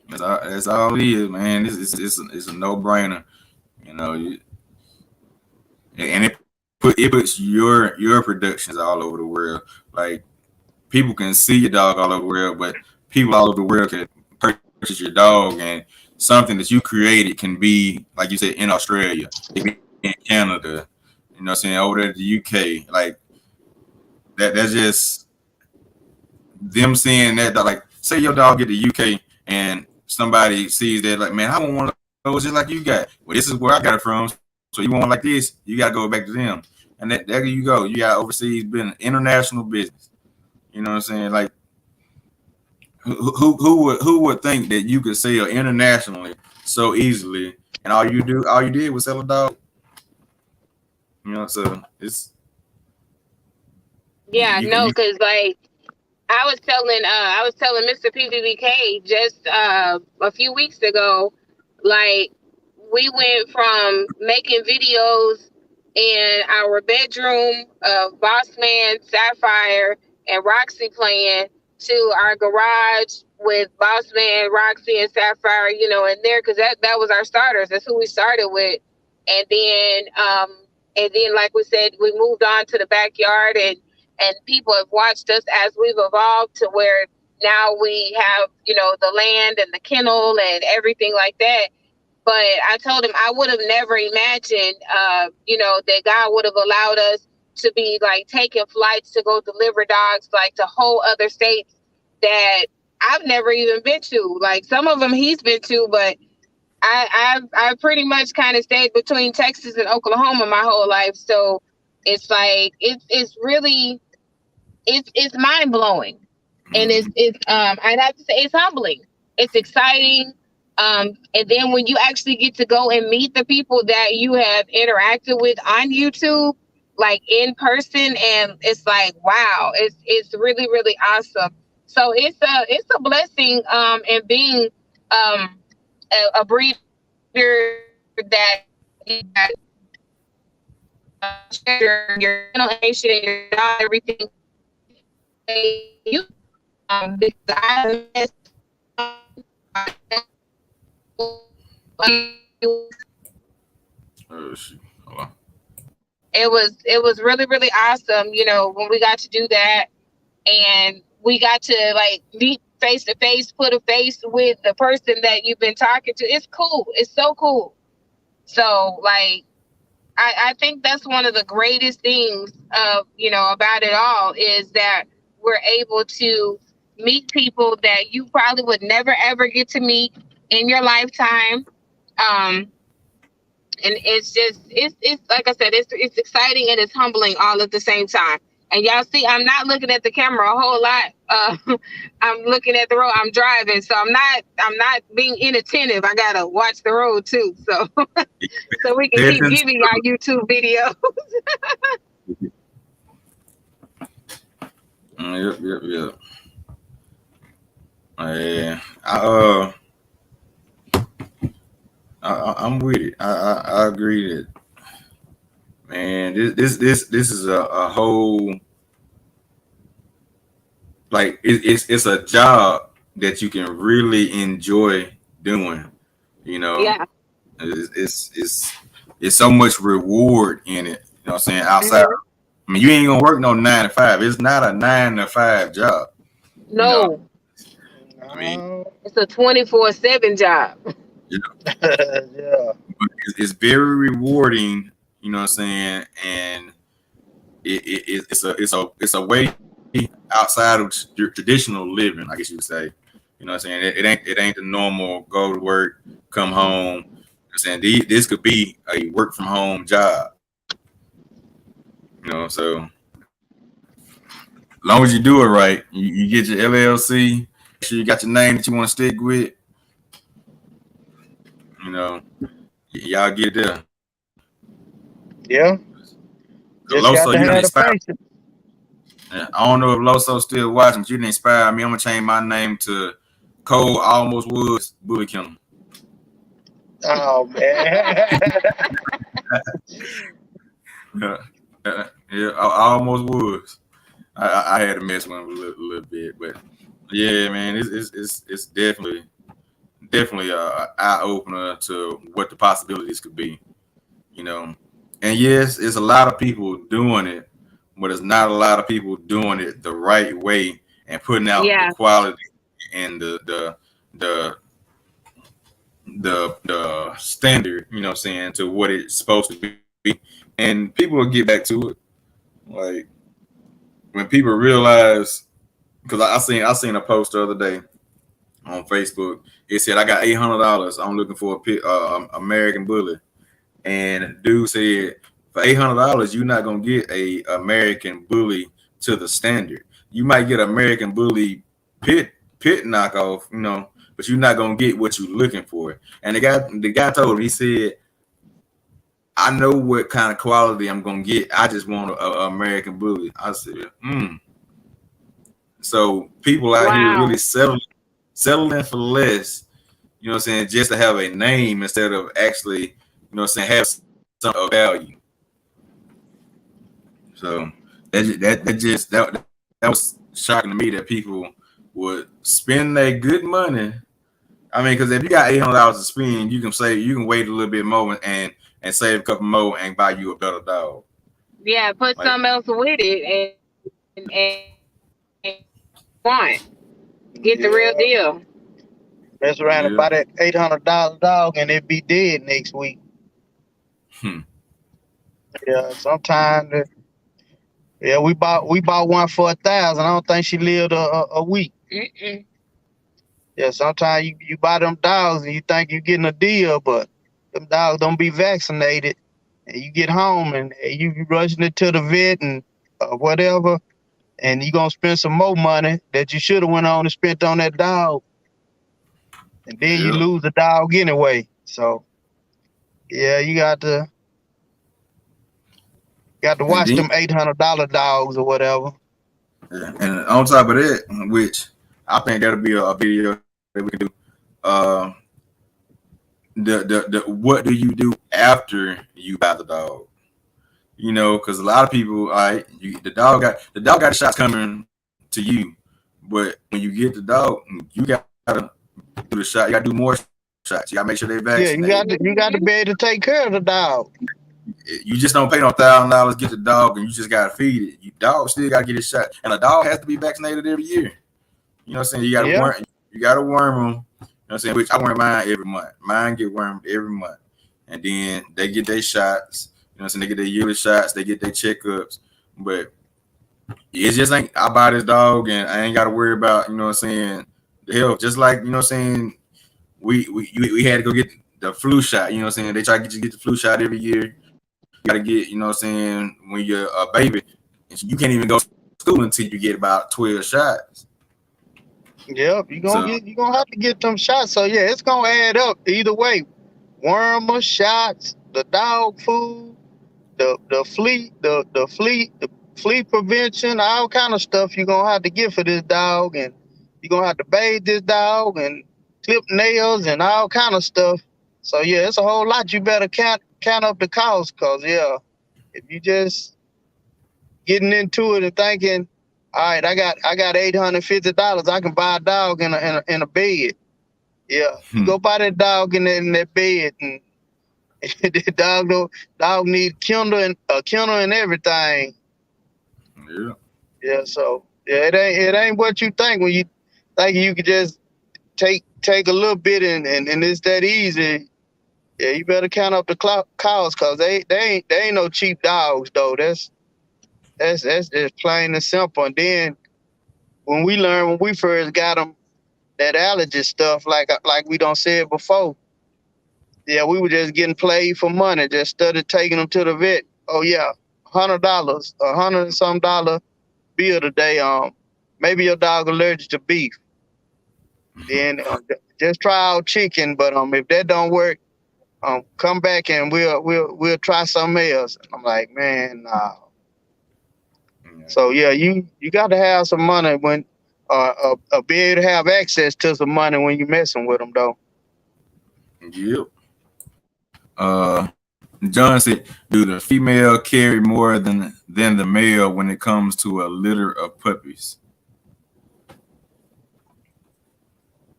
That's all it is, man. It's a no brainer. You know, and it puts your productions all over the world. Like people can see your dog all over the world, but people all over the world can purchase your dog, and something that you created can be, like you said, in Australia, it can be in Canada, you know what I'm saying, over there to the UK. Like that's just them seeing that, like say your dog get to UK and somebody sees that, like, man, I want one of those just like you got. Well, this is where I got it from. So you want one like this, you gotta go back to them. And there you go. You got overseas business, international business. You know what I'm saying? Like who would think that you could sell internationally so easily, and all you did was sell a dog. You know, so it's Yeah, you can no, you because like I was telling Mr. PVBK just a few weeks ago, like we went from making videos in our bedroom of Boss Man, Sapphire, and Roxy playing to our garage with Boss Man, Roxy, and Sapphire, in there, because that was our starters. That's who we started with, and then like we said, we moved on to the backyard, and people have watched us as we've evolved to where now we have, the land and the kennel and everything like that. But I told him I would have never imagined, that God would have allowed us to be like taking flights to go deliver dogs like to whole other states that I've never even been to. Like some of them he's been to, but I pretty much kind of stayed between Texas and Oklahoma my whole life. So it's like it's really it's mind blowing, and mm, I'd have to say it's humbling. It's exciting, and then when you actually get to go and meet the people that you have interacted with on YouTube, like in person, and it's like wow, it's really really awesome. So it's a blessing, and being a breeder that your information and your dog, everything you because I missed oh shoot. Hold on. it was really really awesome, when we got to do that, and we got to like meet face to face, put a face with the person that you've been talking to. It's cool. It's so cool. So like I think that's one of the greatest things of about it all is that we're able to meet people that you probably would never ever get to meet in your lifetime. Um, and it's just it's like I said, it's exciting and it's humbling all at the same time. And y'all see, I'm not looking at the camera a whole lot. I'm looking at the road. I'm driving, so I'm not being inattentive. I gotta watch the road too, so so we can Pay keep attention. giving y'all YouTube video. Yep. Yeah. I'm with it. I agree that, man, this is a whole, like it's a job that you can really enjoy doing. You know, Yeah. it's so much reward in it. You know what I'm saying? Outside, Mhm. I mean, you ain't gonna work no 9 to 5. It's not a 9 to 5 job. You know, No, I mean, No. it's a 24/7 job. you Yeah. but it's very rewarding. You know what I'm saying? And it's a way outside of your traditional living, I guess you would say. You know what I'm saying? It ain't the normal go to work, come home. You know what I'm saying this could be a work from home job. So as long as you do it right, you get your LLC, make sure you got your name that you want to stick with, you know, y'all get it there. Yeah, just got Loso, to you done have the inspired. patience. I don't know if Loso still watching, but you done inspired me. I'm gonna change my name to Cole Almost Woods Bully Kennel. Oh man. Yeah, I almost was. I had to mess with him a little bit, but yeah, man, it's definitely a eye opener to what the possibilities could be, you know. And yes, it's a lot of people doing it, but it's not a lot of people doing it the right way and putting out the Yeah. quality and the standard, what I'm saying, to what it's supposed to be. And people will get back to it. Like when people realize, because I seen a post the other day on Facebook. It said I got $800. I'm looking for a American Bully, and dude said for $800 you're not gonna get a American Bully to the standard. You might get American Bully pit knockoff, but you're not gonna get what you're looking for. And the guy told him, he said, I know what kind of quality I'm gonna get. I just want a American Bully. I said, So people out here Wow. really settling for less, what I'm saying, just to have a name instead of actually, what I'm saying, have some of value. So that was shocking to me that people would spend their good money. I mean, because if you got $800 to spend, you can wait a little bit more and save a couple more and buy you a better dog. Yeah, put Like, something else with it and want. Get the real Yeah, deal. mess around and yeah. buy that $800 dog and it be dead next week. Hmm. Yeah, sometimes. Yeah, we bought one for 1,000. I don't think she lived a week. Mm-mm. Yeah, sometimes you buy them dogs and you think you're getting a deal, but them dogs don't be vaccinated. And you get home and you rushing it to the vet and whatever, and you gonna spend some more money that you should have went on and spent on that dog, and then you Yeah. lose the dog anyway. So yeah, you got to And watch then them $800 dogs or whatever. yeah. And on top of that, which I think that'll be a video that we can do. Uh, the what do you do after you buy the dog? Because a lot of people, all right, the dog got shots coming to you, but when you get the dog, you gotta do the shot. You gotta do more shots. You gotta make sure they're Yeah, you vaccinated. got to you got to be able to take care of the dog. You just don't pay no $1,000 get the dog, and you just gotta feed it. You dog still gotta get his shot, and a dog has to be vaccinated every year. You know what I'm saying? You gotta Yeah, worm. You gotta worm them. You know what I'm saying? Which I worm mine every month. Mine get wormed every month, and then they get their shots. You know what I'm saying? They get their yearly shots. They get their checkups. But it just ain't. I buy this dog, and I ain't gotta worry about, what I'm saying, the health. Just like, what I'm saying, we had to go get the flu shot. You know what I'm saying? They try to get the flu shot every year. You gotta get, what I'm saying, when you're a baby, you can't even go to school until you get about 12 shots. yep. So You gonna have to get them shots. So yeah, it's gonna add up either way. Wormer shots, the dog food, the flea prevention, all kind of stuff you're gonna have to get for this dog, and you're gonna have to bathe this dog and clip nails and all kind of stuff. So yeah, it's a whole lot. You better count up the cost, cause yeah, if you just getting into it and thinking, all right, I got $850, I can buy a dog in a bed. Yeah, you hmm, go buy that dog in that bed, and the dog need kennel and everything. yeah. Yeah, so yeah, it ain't what you think when you think you could just take a little bit and it's that easy. Yeah, you better count up the cows, cause they ain't no cheap dogs though. That's just plain and simple. And then when we first got them, that allergy stuff, like we don't say it before. Yeah, we were just getting played for money. Just started taking them to the vet. Oh yeah, $100, $100 and some dollar bill today. Maybe your dog allergic to beef. Then just try out chicken. But if that don't work, come back and we'll try something else. And I'm like, man, nah. So yeah, you got to have some money when, be able to have access to some money when you're messing with them, though. Yep. John said, "Do the female carry more than the male when it comes to a litter of puppies?"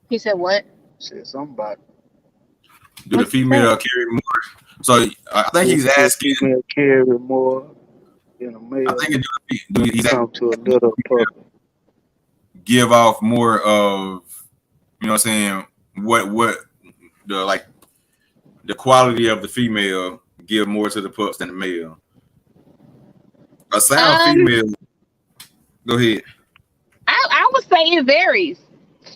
He said what? Said somebody. Do the female carry more? So I think he's asking. Female carry more than a male. I think he's come to a little puppy. Give off more of, you know what I'm saying, what the quality of the female give more to the pups than the male. A sound female. Go ahead. I would say it varies.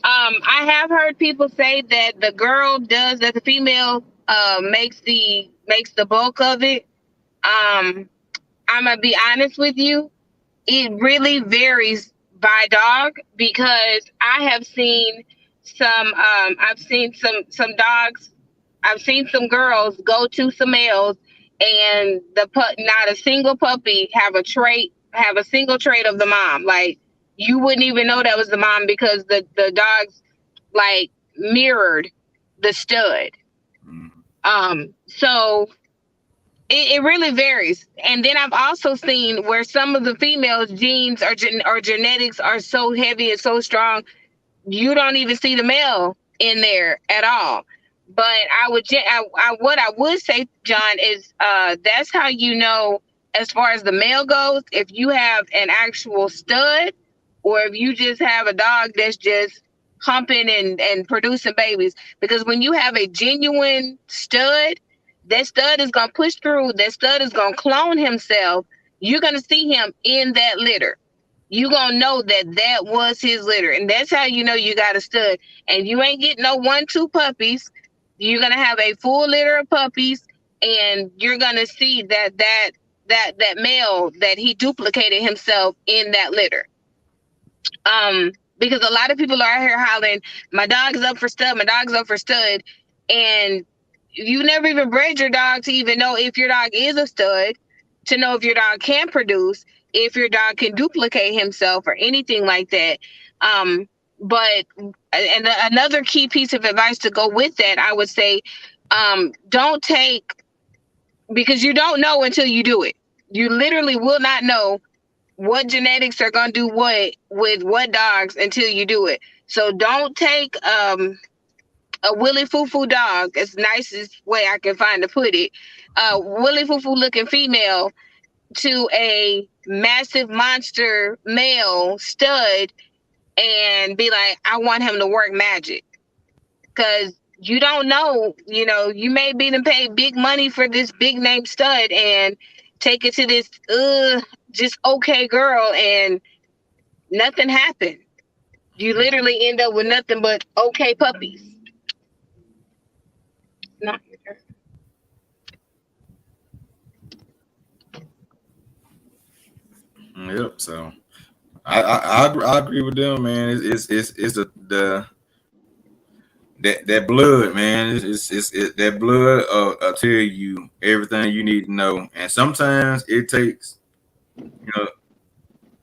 I have heard people say that the female makes the bulk of it. I'm gonna be honest with you. It really varies by dog, because I have seen some dogs. I've seen some girls go to some males, and not a single puppy have a single trait of the mom. Like, you wouldn't even know that was the mom, because the dogs like mirrored the stud. So it really varies. And then I've also seen where some of the females' genes or genetics are so heavy and so strong, you don't even see the male in there at all. But what I would say, John, is that's how you know, as far as the male goes, if you have an actual stud, or if you just have a dog that's just humping and producing babies. Because when you have a genuine stud, that stud is going to push through. That stud is going to clone himself. You're going to see him in that litter. You're going to know that was his litter. And that's how you know you got a stud. And you ain't getting no 1-2 puppies. You're going to have a full litter of puppies. And you're going to see that male, that he duplicated himself in that litter. Because a lot of people are out here hollering, my dog's up for stud, and you never even bred your dog to even know if your dog is a stud, to know if your dog can produce, if your dog can duplicate himself or anything like that. But another key piece of advice to go with that, I would say, don't take, because you don't know until you do it. You literally will not know what genetics are going to do what with what dogs until you do it. So don't take a willy foo-foo dog, as nicest way I can find to put it, willy foo-foo looking female to a massive monster male stud and be like, I want him to work magic. Because you don't know, you may be to pay big money for this big name stud and take it to this just okay girl, and nothing happened. You literally end up with nothing but okay puppies. Not your turn. Yep. So I agree with them, man. It's that blood, man. It's that blood. Tell you everything you need to know, and sometimes it takes,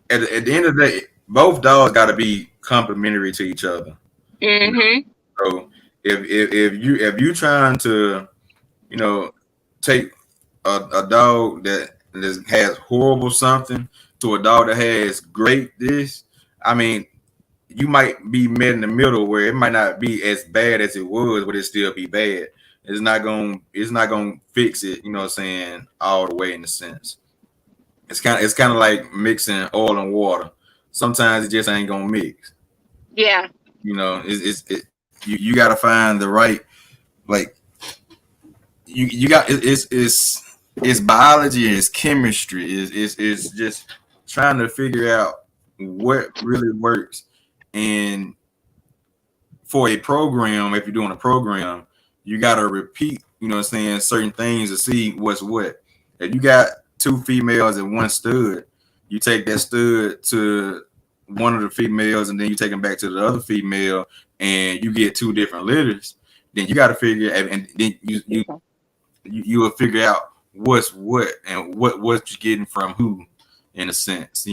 at the end of the day, both dogs got to be complementary to each other. Mm-hmm. So if you trying to, take a dog that has horrible something to a dog that has great this, I mean, you might be met in the middle where it might not be as bad as it was, but it still be bad. It's not gonna fix it, you know what I'm saying, all the way in a sense. It's kind of like mixing oil and water. Sometimes it just ain't gonna mix. Yeah. You gotta find the right, like, you got it's biology, it's chemistry, it's just trying to figure out what really works. And for a program, if you're doing a program, you got to repeat, certain things to see what's what. If you got two females and one stud. You take that stud to one of the females, and then you take them back to the other female, and you get two different litters. Then you got to figure, and then you will figure out what's what and what you're getting from who, in a sense.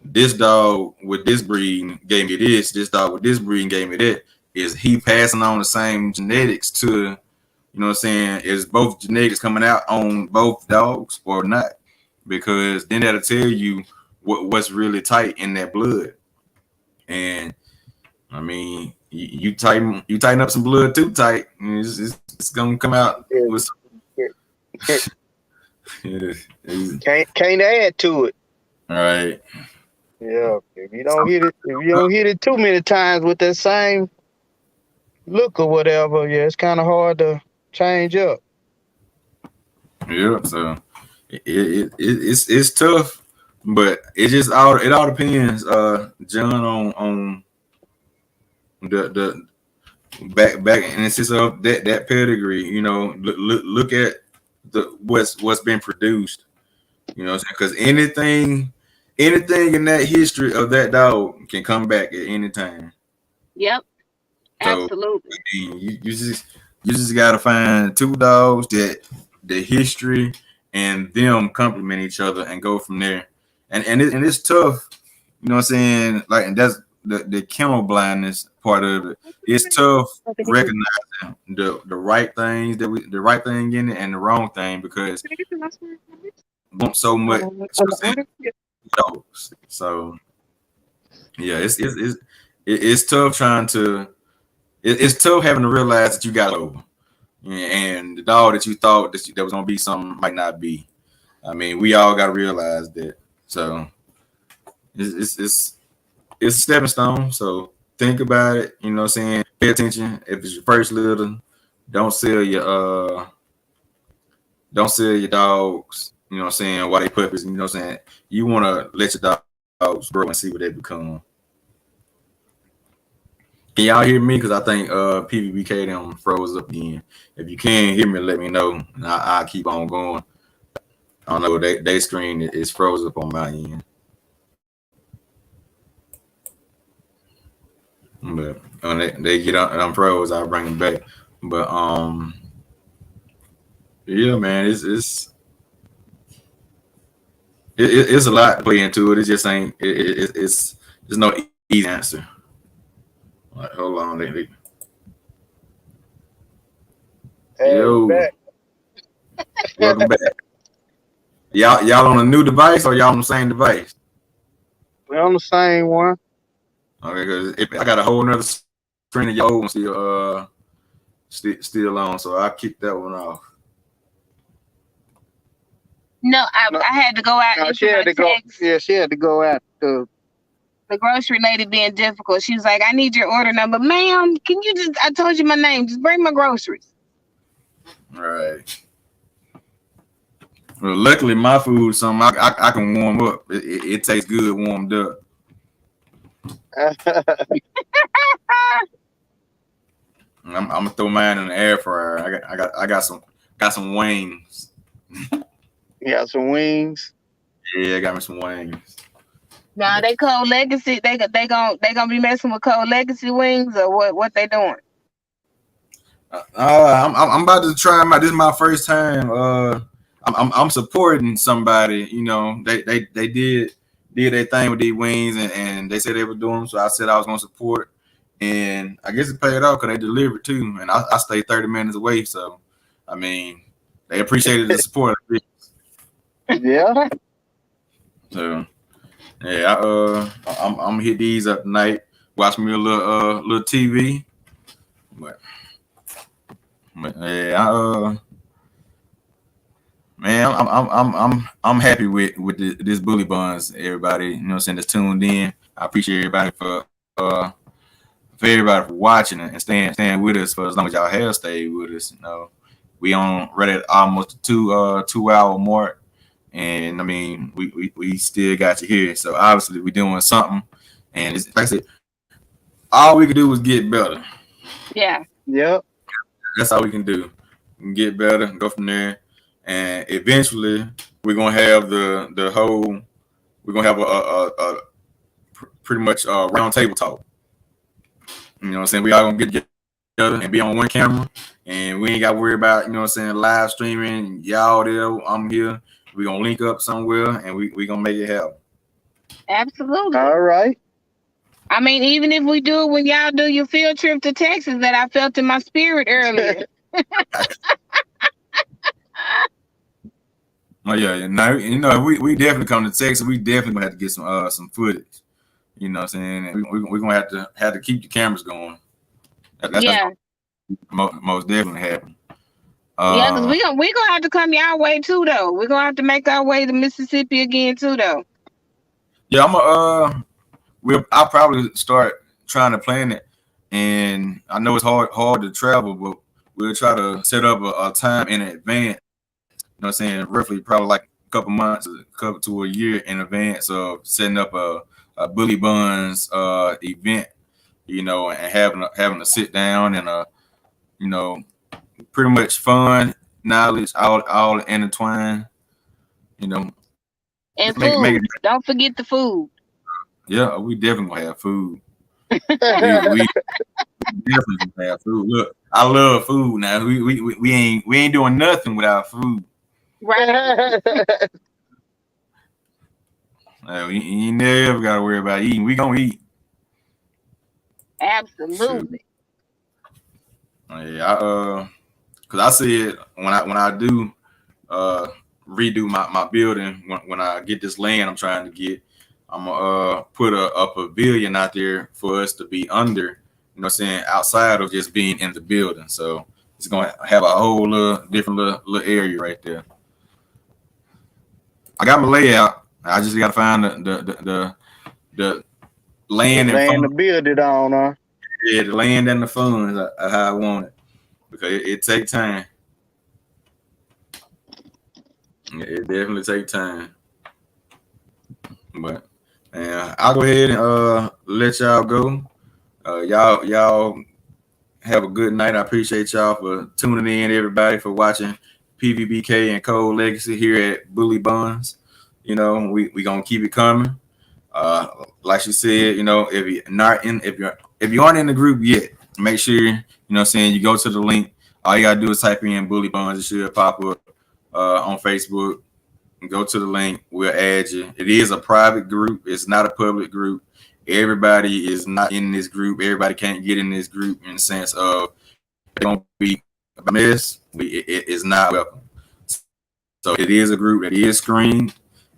This dog with this breed gave me this. This dog with this breed gave me that. Is he passing on the same genetics to? You know what I'm saying? Is both genetics coming out on both dogs or not? Because then that'll tell you what's really tight in that blood. And I mean, you tighten up some blood too tight, and it's gonna come out with can't add to it. All right. Yeah, if you don't hit it too many times with that same look or whatever, yeah, it's kind of hard to change up. Yeah, so it's tough, but it all depends, John, on the back and it's just of that pedigree. Look at what's been produced. Because anything in that history of that dog can come back at any time. Yep, so, absolutely. You just gotta find two dogs that the history and them complement each other and go from there. And it's tough, you know what I'm saying? Like, and that's the kennel blindness part of it. It's tough recognizing the right things the right thing in it and the wrong thing, because want so much dogs. So yeah, it's tough trying to. It's tough having to realize that you got over, and the dog that you thought that was gonna be something might not be. I mean, we all got to realize that. So it's a stepping stone. So think about it. You know what I'm saying? Pay attention. If it's your first litter, don't sell your dogs. You know what I'm saying? While they puppies. You know what I'm saying? You want to let your dogs grow and see what they become. Can y'all hear me? Because I think PVBK them froze up again. If you can hear me, let me know, and I'll keep on going. I don't know, they screen is froze up on my end. But when they get unfroze, I'll bring them back. But yeah, man, it's a lot to play into it. It just ain't. There's no easy answer. Like, hold on, yo, back. Welcome back. Y'all on a new device or y'all on the same device? We're on the same one. Okay, because I got a whole nother screen of your old one still on, so I kicked that one off. No, I had to go out. No, she had to go. Yeah, she had to go out. The grocery lady being difficult. She was like, "I need your order number, ma'am. Can you just? I told you my name. Just bring my groceries." All right. Well, luckily my food is something I can warm up. It tastes good warmed up. I'm gonna throw mine in the air fryer. I got some wings. You got some wings? Yeah, I got me some wings. Nah, they Cold Legacy. They gonna be messing with Cold Legacy wings, or what they doing? I'm about to try them out. This is my first time. I'm supporting somebody. You know, they did their thing with these wings, and they said they were doing them. So I said I was gonna support, and I guess it paid off because they delivered too. And I stayed 30 minutes away, so I mean, they appreciated the support. Yeah. So yeah, I'm gonna hit these up tonight. Watch me a little TV. But yeah, man, I'm happy with this bully buns. Everybody, you know, what I'm saying, that's tuned in. I appreciate everybody for watching and staying with us for as long as y'all have stayed with us. You know, we on right at almost 2-hour mark. And I mean, we still got you here. So obviously we're doing something. And it's, like I said, all we can do is get better. Yeah. Yep. That's all we can do. We can get better and go from there. And eventually we're gonna have the whole. We're gonna have a pretty much round table talk. You know what I'm saying? We all gonna get together and be on one camera, and we ain't got to worry about, you know what I'm saying, live streaming. Y'all there, I'm here. We gonna link up somewhere, and we gonna make it happen. Absolutely. All right. I mean, even if we do it when y'all do your field trip to Texas that I felt in my spirit earlier. Oh yeah, now you know we definitely come to Texas. We definitely gonna have to get some footage. You know what I'm saying? And we're gonna have to keep the cameras going. That's Yeah. most definitely happen. Yeah, because we gonna have to come y'all way too, though. We're gonna have to make our way to Mississippi again too, though. Yeah, I'll probably start trying to plan it, and I know it's hard to travel, but we'll try to set up a time in advance. You know what I'm saying? Roughly probably like a couple months, a couple to a year in advance of setting up a Bully Buns event, you know, and having a sit down and you know, pretty much fun, knowledge, all intertwined, you know. And food. Don't forget the food. Yeah, we definitely gonna have food. we definitely gonna have food. Look, I love food now. We ain't doing nothing without food. Right. We ain't never gotta worry about eating. We gonna eat. Absolutely. Yeah, cause I said when I do redo my building, when I get this land I'm trying to get, I'm gonna put a pavilion out there for us to be under, you know what I'm saying, outside of just being in the building. So it's gonna have a whole different little area right there. I got my layout. I just gotta find the land and to build it on, huh? Yeah, the land and the funds how I want it, because it takes time. It definitely takes time. But I'll go ahead and let y'all go. Y'all have a good night. I appreciate y'all for tuning in, everybody, for watching PVBK and Code Legacy here at Bully Buns. You know, we gonna keep it coming. Like she said, you know, if you aren't in the group yet, make sure, you know what I'm saying, you go to the link. All you gotta do is type in Bully Buns. It should pop up on Facebook. Go to the link. We'll add you. It is a private group. It's not a public group. Everybody is not in this group. Everybody can't get in this group in the sense of it won't be a mess. It is not welcome. So it is a group that is screened,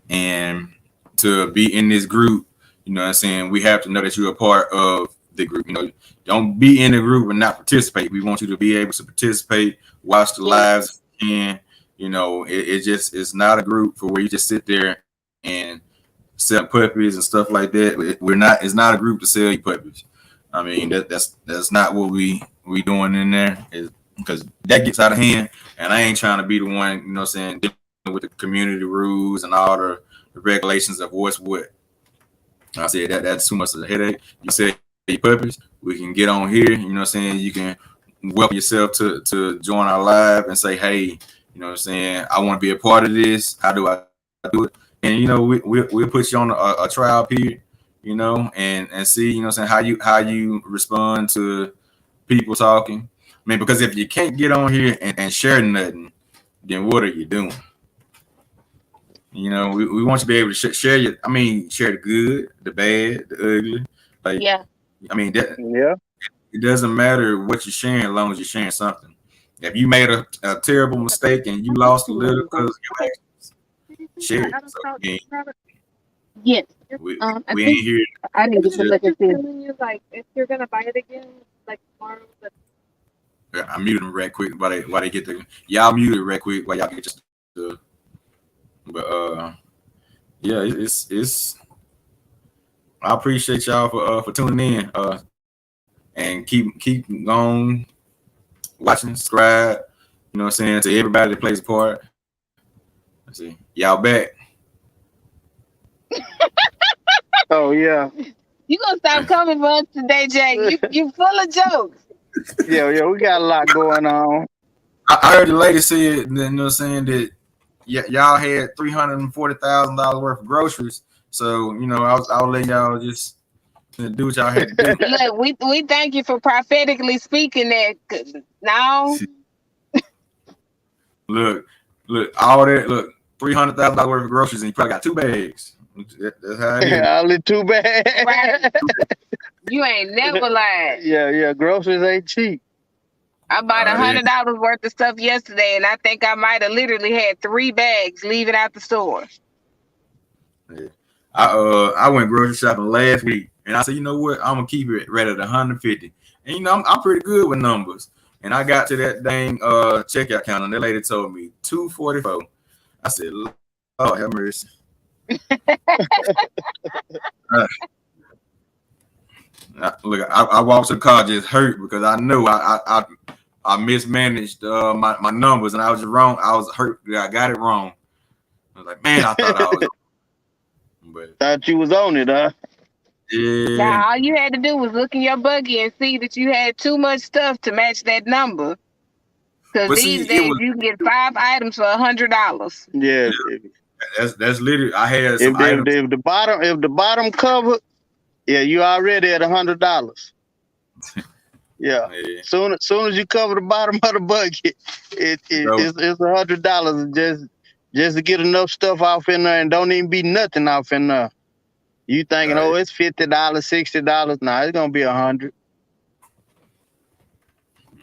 and to be in this group, you know what I'm saying, we have to know that you're a part of the group. You know, don't be in the group and not participate. We want you to be able to participate, watch the lives, and you know, it's not a group for where you just sit there and sell puppies and stuff like that. It's not a group to sell you puppies. I mean, that's not what we doing in there, is because that gets out of hand, and I ain't trying to be the one, you know what I'm saying, dealing with the community rules and all the regulations of what's what. I said that's too much of a headache. You said your puppies, we can get on here, you know what I'm saying, you can welcome yourself to join our live and say, hey, you know what I'm saying, I want to be a part of this. How do I do it? And you know, we'll put you on a trial period, you know, and see, you know what I'm saying, how you respond to people talking. I mean, because if you can't get on here and share nothing, then what are you doing? You know, we want you to be able to share the good, the bad, the ugly. Like, yeah. I mean, it doesn't matter what you're sharing as long as you're sharing something. If you made a terrible mistake and you lost a little because of your actions, share it. So, yes. We ain't here. I didn't get to look at this. You, like, if you're gonna buy it again, like tomorrow. I muted them right quick while they get the y'all muted right quick while y'all get your stuff. But yeah, it's I appreciate y'all for tuning in and keep going, watching, subscribe, you know what I'm saying, to everybody that plays a part. Let's see, y'all back. Oh yeah. You gonna stop coming for us today, Jake? You full of jokes. Yeah, we got a lot going on. I heard the lady say, you know what I'm saying, that y'all had $340,000 worth of groceries. So I'll let y'all just do what y'all had to do. Look, we thank you for prophetically speaking that. 'Cause now, Look, all that. Look, $300,000 worth of groceries, and you probably got 2 bags. That's how it is. Only too bad. right? You ain't never lied. Yeah. Groceries ain't cheap. I bought Yeah. $100 worth of stuff yesterday, and I think I might have literally had 3 bags leaving out the store. Yeah. I went grocery shopping last week, and I said, you know what, I'm gonna keep it right at 150. And I'm pretty good with numbers. And I got to that dang checkout counter, and that lady told me 244. I said, "Oh, have mercy." Look, I walked to the car just hurt because I know I mismanaged my numbers, and I was just wrong. I was hurt. I got it wrong. I was like, man, I thought I was. But Thought you was on it, huh? yeah, Now, all you had to do was look in your buggy and see that you had too much stuff to match that number. Because but these see, it days was you can get 5 items for $100. Yeah. that's literally I had If some items. the bottom covered, yeah, you already at $100. Yeah. Yeah. Soon as you cover the bottom of the bucket, it's $100 just to get enough stuff off in there, and don't even be nothing off in there. You thinking, Right. oh, it's $50, $60? Nah, it's gonna be $100.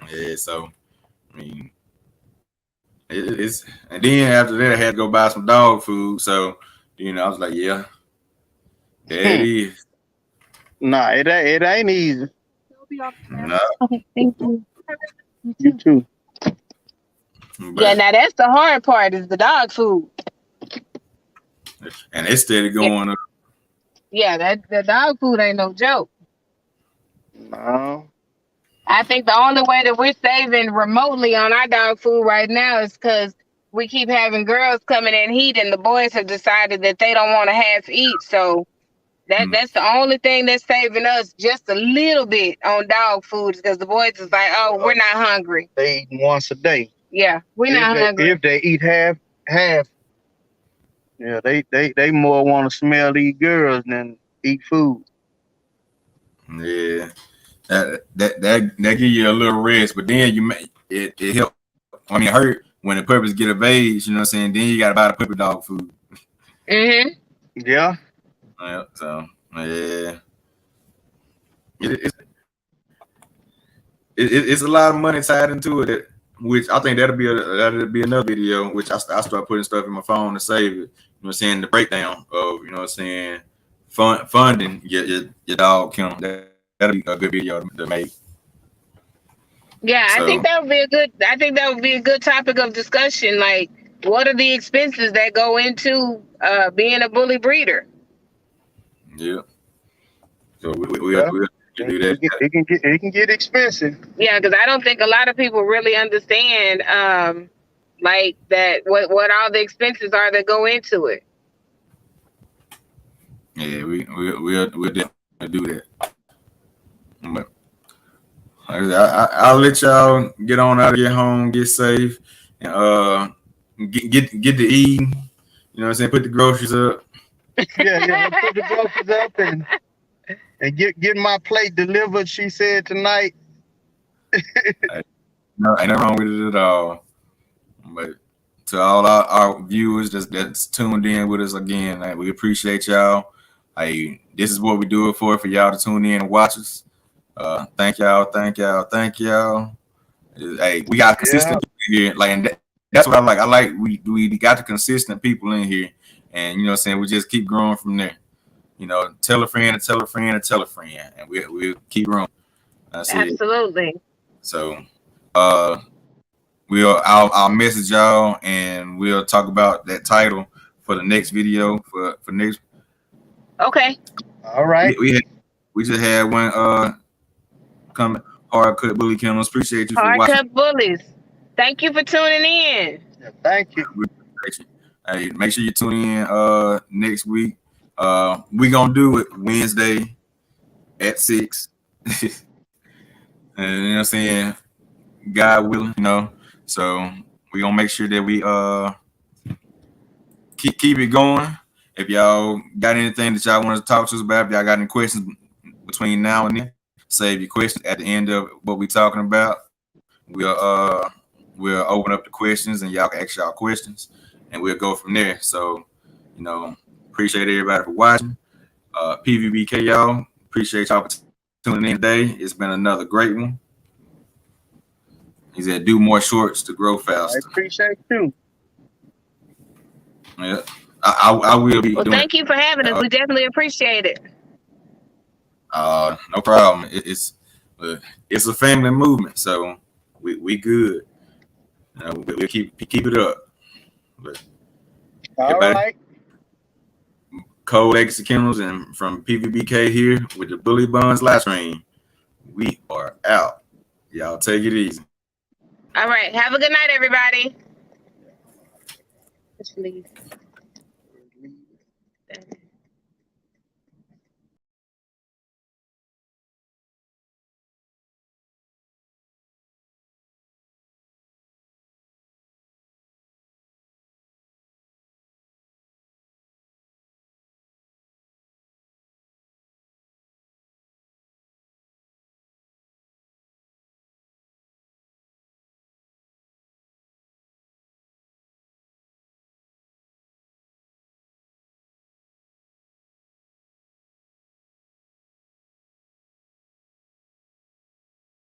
Yeah, so I mean, it's and then after that I had to go buy some dog food. So I was like, yeah, there it is. Nah, it ain't easy. It'll be on camera. No, Okay, thank you. You too. but, Yeah, now that's the hard part is the dog food. and it's steady going up. Yeah, the dog food ain't no joke. No. I think the only way that we're saving remotely on our dog food right now is because we keep having girls coming in heat, and the boys have decided that they don't want to half eat. So that's the only thing that's saving us just a little bit on dog food because the boys is like, oh, we're not hungry. They eat once a day. Yeah, we're not hungry. If they eat half, yeah, they more want to smell these girls than eat food. Yeah, that give you a little rest, but then it help. I mean, it hurt when the puppies get of age. You know what I'm saying? Then you got to buy the puppy dog food. Mm-hmm. Yeah. Yeah, so yeah, it's a lot of money tied into it. Which I think that'll be another video. Which I start putting stuff in my phone to save it. You know what I'm saying? The breakdown of what I'm saying, funding your dog kennel. That'll be a good video to make. Yeah, So, I think that would be a good topic of discussion. Like, what are the expenses that go into being a bully breeder? yeah. So we'll do that. It can get expensive. Yeah, because I don't think a lot of people really understand like that what all the expenses are that go into it. Yeah, we'll definitely do that. But I'll let y'all get on out of your home, get safe, and get to eating. You know what I'm saying? Put the groceries up. Yeah. Put the groceries up and get my plate delivered. She said tonight. No, ain't nothing wrong with it at all. But to all our viewers that's tuned in with us again, we appreciate y'all. This is what we do it for y'all to tune in and watch us. Thank y'all. Hey, we got consistent people here. Like, and that's what I like. I like we got the consistent people in here, and what I'm saying, we just keep growing from there. Tell a friend, and tell a friend, and tell a friend, and we'll keep growing. That's Absolutely. it. So, I'll message y'all, and we'll talk about that title for the next video for next. Okay. All right. We just had one coming. Hard Cut Bully Kennels. Appreciate you for Hard watching. Cut Bullies. Thank you for tuning in. Yeah, thank you. Hey, make sure you tune in next week. We gonna do it Wednesday at 6. And you know what I'm saying? God willing, So we gonna make sure that we keep it going. If y'all got anything that y'all want to talk to us about, if y'all got any questions between now and then, save your questions at the end of what we're talking about. We'll open up the questions and y'all can ask y'all questions and we'll go from there. So, appreciate everybody for watching. PVBK, y'all. Appreciate y'all for tuning in today. It's been another great one. He said, do more shorts to grow faster. I appreciate you. Yeah, I will be. Well, doing thank you for having us. We definitely appreciate it. No problem. It's a family movement, so we good. We'll keep it up. But All right. Cold Legacy Kennels and from PVBK here with the Bully Buns live stream. We are out. Y'all take it easy. All right. Have a good night, everybody. Just leave.